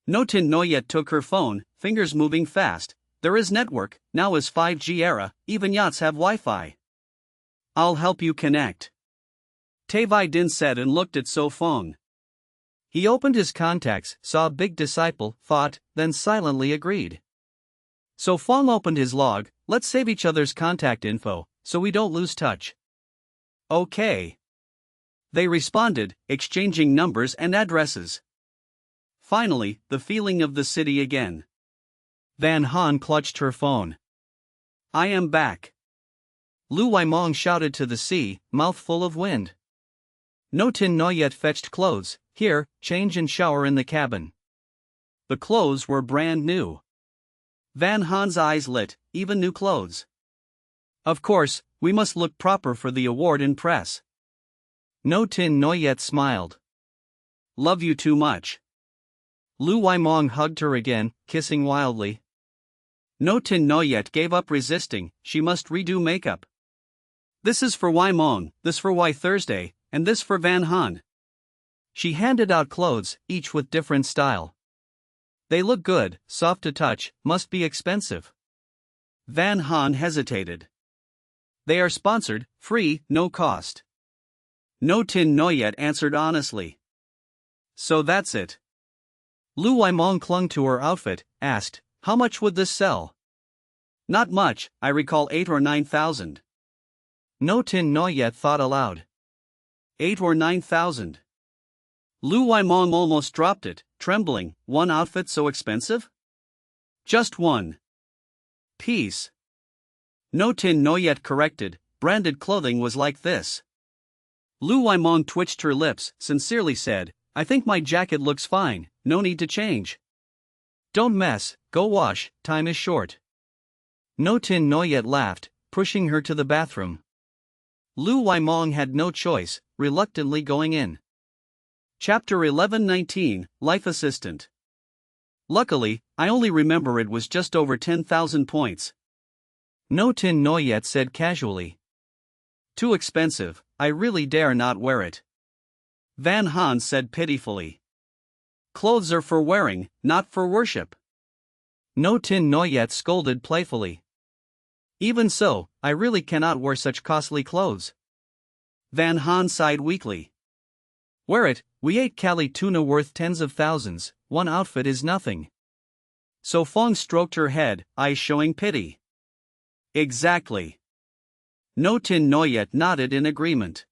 No Tin Noyet took her phone, fingers moving fast. There is network, now is 5G era, even yachts have Wi-Fi. I'll help you connect. Tai Din said and looked at So Fong. He opened his contacts, saw a big disciple, thought, then silently agreed. So Fong opened his log, let's save each other's contact info, so we don't lose touch. Okay. They responded, exchanging numbers and addresses. Finally, the feeling of the city again. Van Han clutched her phone. I am back. Lu Waimong shouted to the sea, mouth full of wind. No Tin Noyet fetched clothes. Here, change and shower in the cabin. The clothes were brand new. Van Haan's eyes lit, even new clothes. Of course, we must look proper for the award in press. No Tin Noyet smiled. Love you too much. Lu Waimong hugged her again, kissing wildly. No Tin Noyet gave up resisting, she must redo makeup. This is for Waimong, this for Why Thursday, and this for Van Haan. She handed out clothes, each with different style. They look good, soft to touch, must be expensive. Van Haan hesitated. They are sponsored, free, no cost. No Tin Noyet answered honestly. So that's it. Lu Waimong clung to her outfit, asked, how much would this sell? Not much, I recall 8 or 9,000. No Tin Noyet thought aloud. 8 or 9,000. Lu Waimong almost dropped it, trembling. One outfit so expensive? Just one piece. No Tin Noyet corrected, branded clothing was like this. Lu Waimong twitched her lips, sincerely said, I think my jacket looks fine, no need to change. Don't mess, go wash, time is short. No Tin Noyet laughed, pushing her to the bathroom. Lu Waimong had no choice, reluctantly going in. Chapter 11:19, Life Assistant. Luckily, I only remember it was just over 10,000 points. No Tin Noyet said casually. Too expensive, I really dare not wear it. Van Haan said pitifully. Clothes are for wearing, not for worship. No Tin Noyet scolded playfully. Even so, I really cannot wear such costly clothes. Van Haan sighed weakly. Wear it, we ate Cali tuna worth tens of thousands, one outfit is nothing. So Fong stroked her head, eyes showing pity. Exactly. No Tin Noyet nodded in agreement.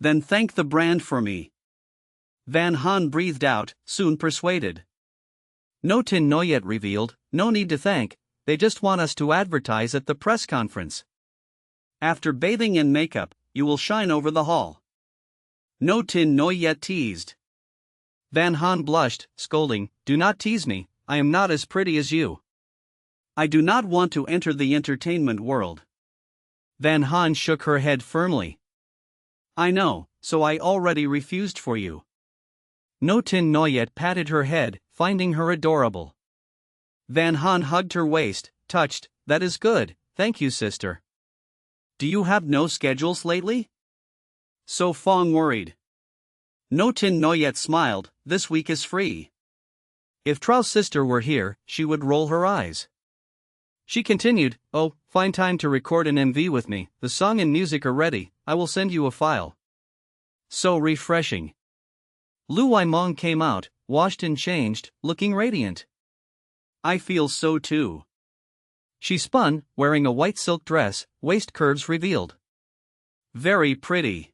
Then thank the brand for me. Van Haan breathed out, soon persuaded. No Tin Noyet revealed, no need to thank, they just want us to advertise at the press conference. After bathing in makeup, you will shine over the hall. No Tin Noyet teased. Van Haan blushed, scolding, do not tease me, I am not as pretty as you. I do not want to enter the entertainment world. Van Haan shook her head firmly. I know, so I already refused for you. No Tin Noyet patted her head, finding her adorable. Van Haan hugged her waist, touched, that is good, thank you sister. Do you have no schedules lately? So Fong worried. No Tin Noyet smiled, this week is free. If Trao's sister were here, she would roll her eyes. She continued, oh, find time to record an MV with me, the song and music are ready, I will send you a file. So refreshing. Lu Waimong came out, washed and changed, looking radiant. I feel so too. She spun, wearing a white silk dress, waist curves revealed. Very pretty.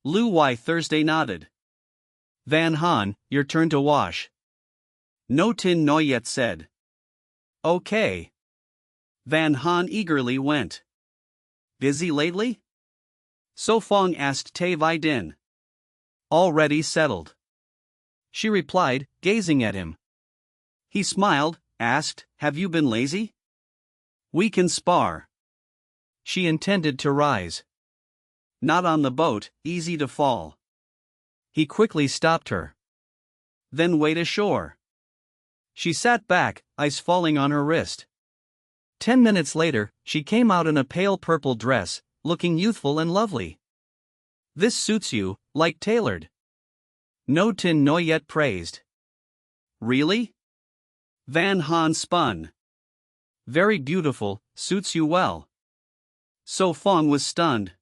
Lu Why Thursday nodded. Van Haan, your turn to wash. No Tin Noyet said. Okay. Van Haan eagerly went. Busy lately? So Fong asked Tai Vi Din. Already settled. She replied, gazing at him. He smiled, asked, have you been lazy? We can spar. She intended to rise. Not on the boat, easy to fall. He quickly stopped her. Then wait ashore. She sat back, ice falling on her wrist. 10 minutes later, she came out in a pale purple dress, looking youthful and lovely. This suits you, like tailored. No Tin Noyet praised. Really? Van Haan spun. Very beautiful, suits you well. So Fong was stunned.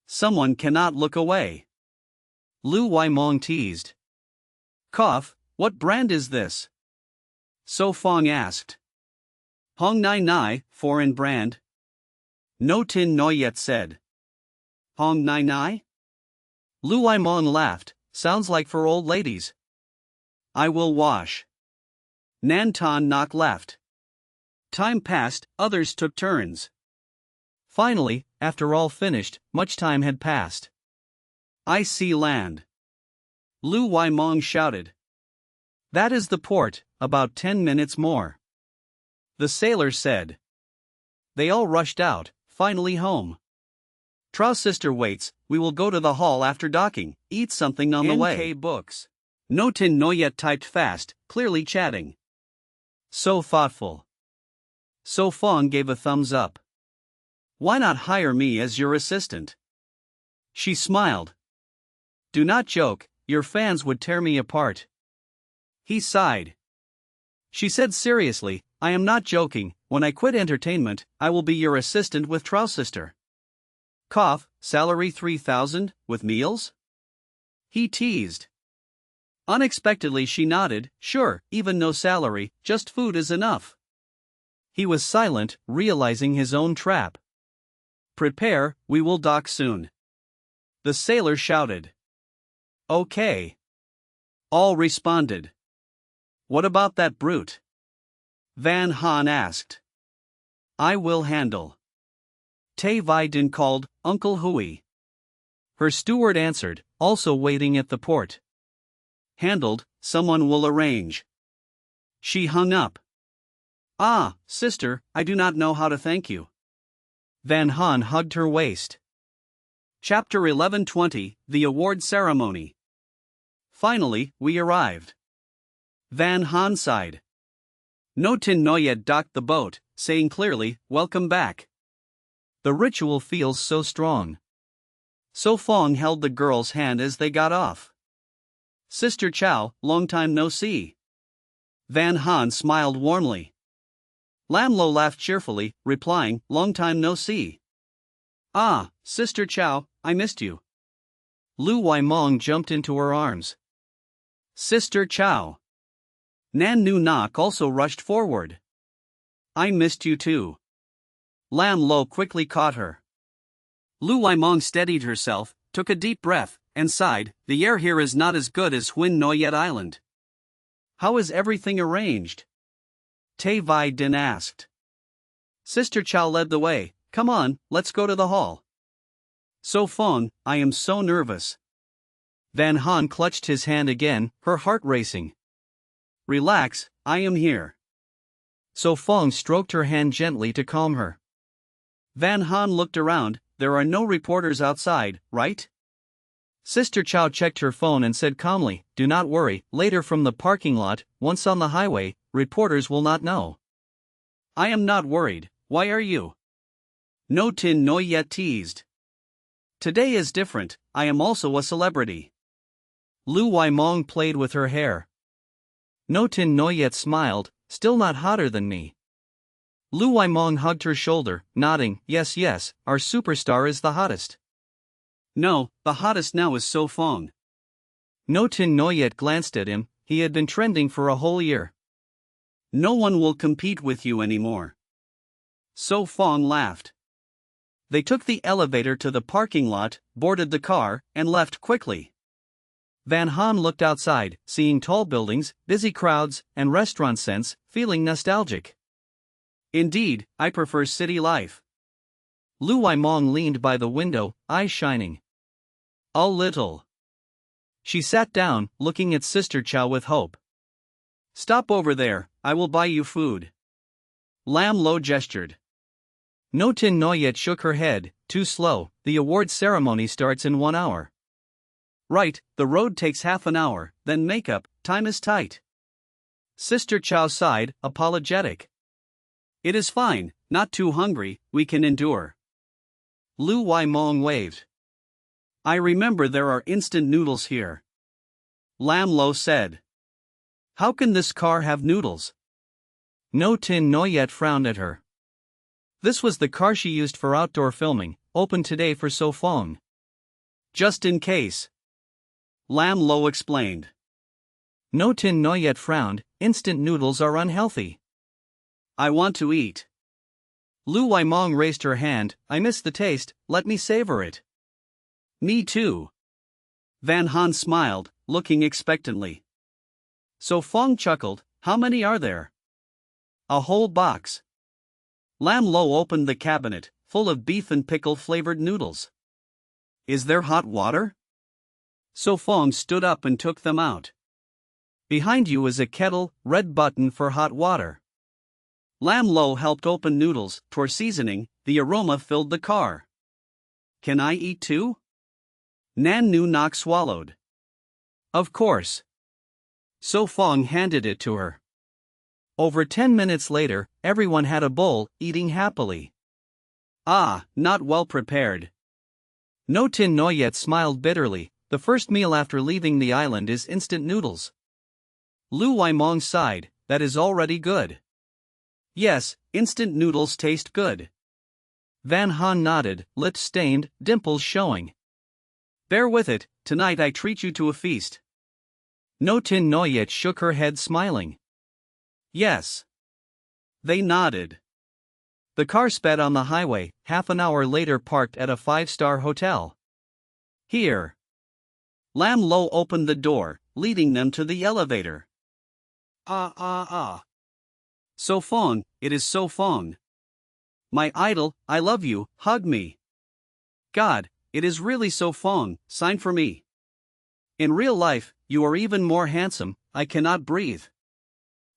Someone cannot look away. Lu Waimong teased. Cough, what brand is this? So Fong asked. Hong Nai Nai, foreign brand. No Tin Noyet said. Hong Nai Nai? Lu Waimong laughed, sounds like for old ladies. I will wash. Nan Tan Nok left. Time passed, others took turns. Finally, after all finished, much time had passed. I see land. Lu Waimong shouted. That is the port, about 10 minutes more. The sailor said. They all rushed out, finally home. Trao's sister waits, we will go to the hall after docking, eat something on the way. NK Books. No Tin No Yet typed fast, clearly chatting. So thoughtful. So Fong gave a thumbs up. Why not hire me as your assistant? She smiled. Do not joke, your fans would tear me apart. He sighed. She said seriously, I am not joking, when I quit entertainment, I will be your assistant with Trao's sister. Cough, salary 3,000, with meals? He teased. Unexpectedly she nodded, sure, even no salary, just food is enough. He was silent, realizing his own trap. Prepare, we will dock soon. The sailor shouted. Okay. All responded. What about that brute? Van Han asked. I will handle. Tay Vi Din called, Uncle Hui. Her steward answered, also waiting at the port. Handled, someone will arrange. She hung up. Ah, sister, I do not know how to thank you. Van Han hugged her waist. Chapter 11:20, The Award Ceremony. Finally, we arrived. Van Han sighed. No Tin No Yet docked the boat, saying clearly, welcome back. The ritual feels so strong. So Fong held the girl's hand as they got off. Sister Chow, long time no see. Van Han smiled warmly. Lam Lo laughed cheerfully, replying, long time no see. Ah, Sister Chow, I missed you. Lu Waimong jumped into her arms. Sister Chow. Nan Nu Nok also rushed forward. I missed you too. Lam Lo quickly caught her. Lu Waimong steadied herself, took a deep breath, and sighed, the air here is not as good as Huin Noyet Island. How is everything arranged? Tay Vi Din asked. Sister Chow led the way, come on, let's go to the hall. So Fong, I am so nervous. Van Han clutched his hand again, her heart racing. Relax, I am here. So Fong stroked her hand gently to calm her. Van Han looked around, there are no reporters outside, right? Sister Chow checked her phone and said calmly, do not worry, later from the parking lot, once on the highway, reporters will not know. I am not worried, why are you? No Tin No Yet teased. Today is different, I am also a celebrity. Lu Waimong played with her hair. No Tin No Yet smiled, still not hotter than me. Lu Waimong hugged her shoulder, nodding, yes yes, our superstar is the hottest. No, the hottest now is So Fong. No Tin No Yet glanced at him, he had been trending for a whole year. No one will compete with you anymore. So Fong laughed. They took the elevator to the parking lot, boarded the car, and left quickly. Van Han looked outside, seeing tall buildings, busy crowds, and restaurant scents, feeling nostalgic. Indeed, I prefer city life. Lu Waimong leaned by the window, eyes shining. A little. She sat down, looking at Sister Chow with hope. Stop over there, I will buy you food. Lam Lo gestured. No Tin No Yet shook her head, too slow, the award ceremony starts in 1 hour. Right, the road takes half an hour, then makeup, time is tight. Sister Chow sighed, apologetic. It is fine, not too hungry, we can endure. Lu Waimong waved. I remember there are instant noodles here. Lam Lo said. How can this car have noodles? No Tin No Yet frowned at her. This was the car she used for outdoor filming, opened today for So Fong. Just in case. Lam Lo explained. No Tin No Yet frowned, instant noodles are unhealthy. I want to eat. Lu Waimong raised her hand, I miss the taste, let me savor it. Me too. Van Han smiled, looking expectantly. So Fong chuckled, how many are there? A whole box. Lam Lo opened the cabinet, full of beef and pickle flavored noodles. Is there hot water? So Fong stood up and took them out. Behind you is a kettle, red button for hot water. Lam Lo helped open noodles, for seasoning, the aroma filled the car. Can I eat too? Nan Nu Nok swallowed. Of course. So Fong handed it to her. Over 10 minutes later, everyone had a bowl, eating happily. Ah, not well prepared. No Tin Noyet smiled bitterly. The first meal after leaving the island is instant noodles. Lu Waimong sighed, that is already good. Yes, instant noodles taste good. Van Han nodded, lips stained, dimples showing. Bear with it, tonight I treat you to a feast. No Tin Noyet shook her head smiling. Yes. They nodded. The car sped on the highway, half an hour later parked at a 5-star hotel. Here. Lam Lo opened the door, leading them to the elevator. So Fong, it is So Fong. My idol, I love you, hug me. God, it is really So Fong, sign for me. In real life, you are even more handsome, I cannot breathe.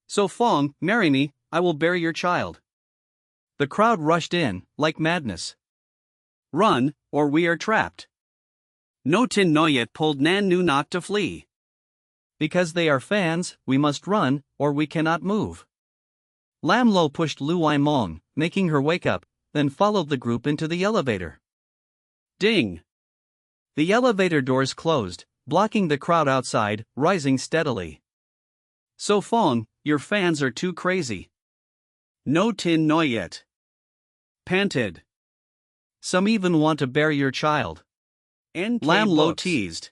So Fong, marry me, I will bear your child. The crowd rushed in, like madness. Run, or we are trapped. No Tin Noyet pulled Nan Nu Nok to flee. Because they are fans, we must run, or we cannot move. Lam Lo pushed Lu Waimong, making her wake up, then followed the group into the elevator. Ding! The elevator doors closed, blocking the crowd outside, rising steadily. So Fong, your fans are too crazy. No Tin Noyet panted. Some even want to bear your child. Lam Lo teased.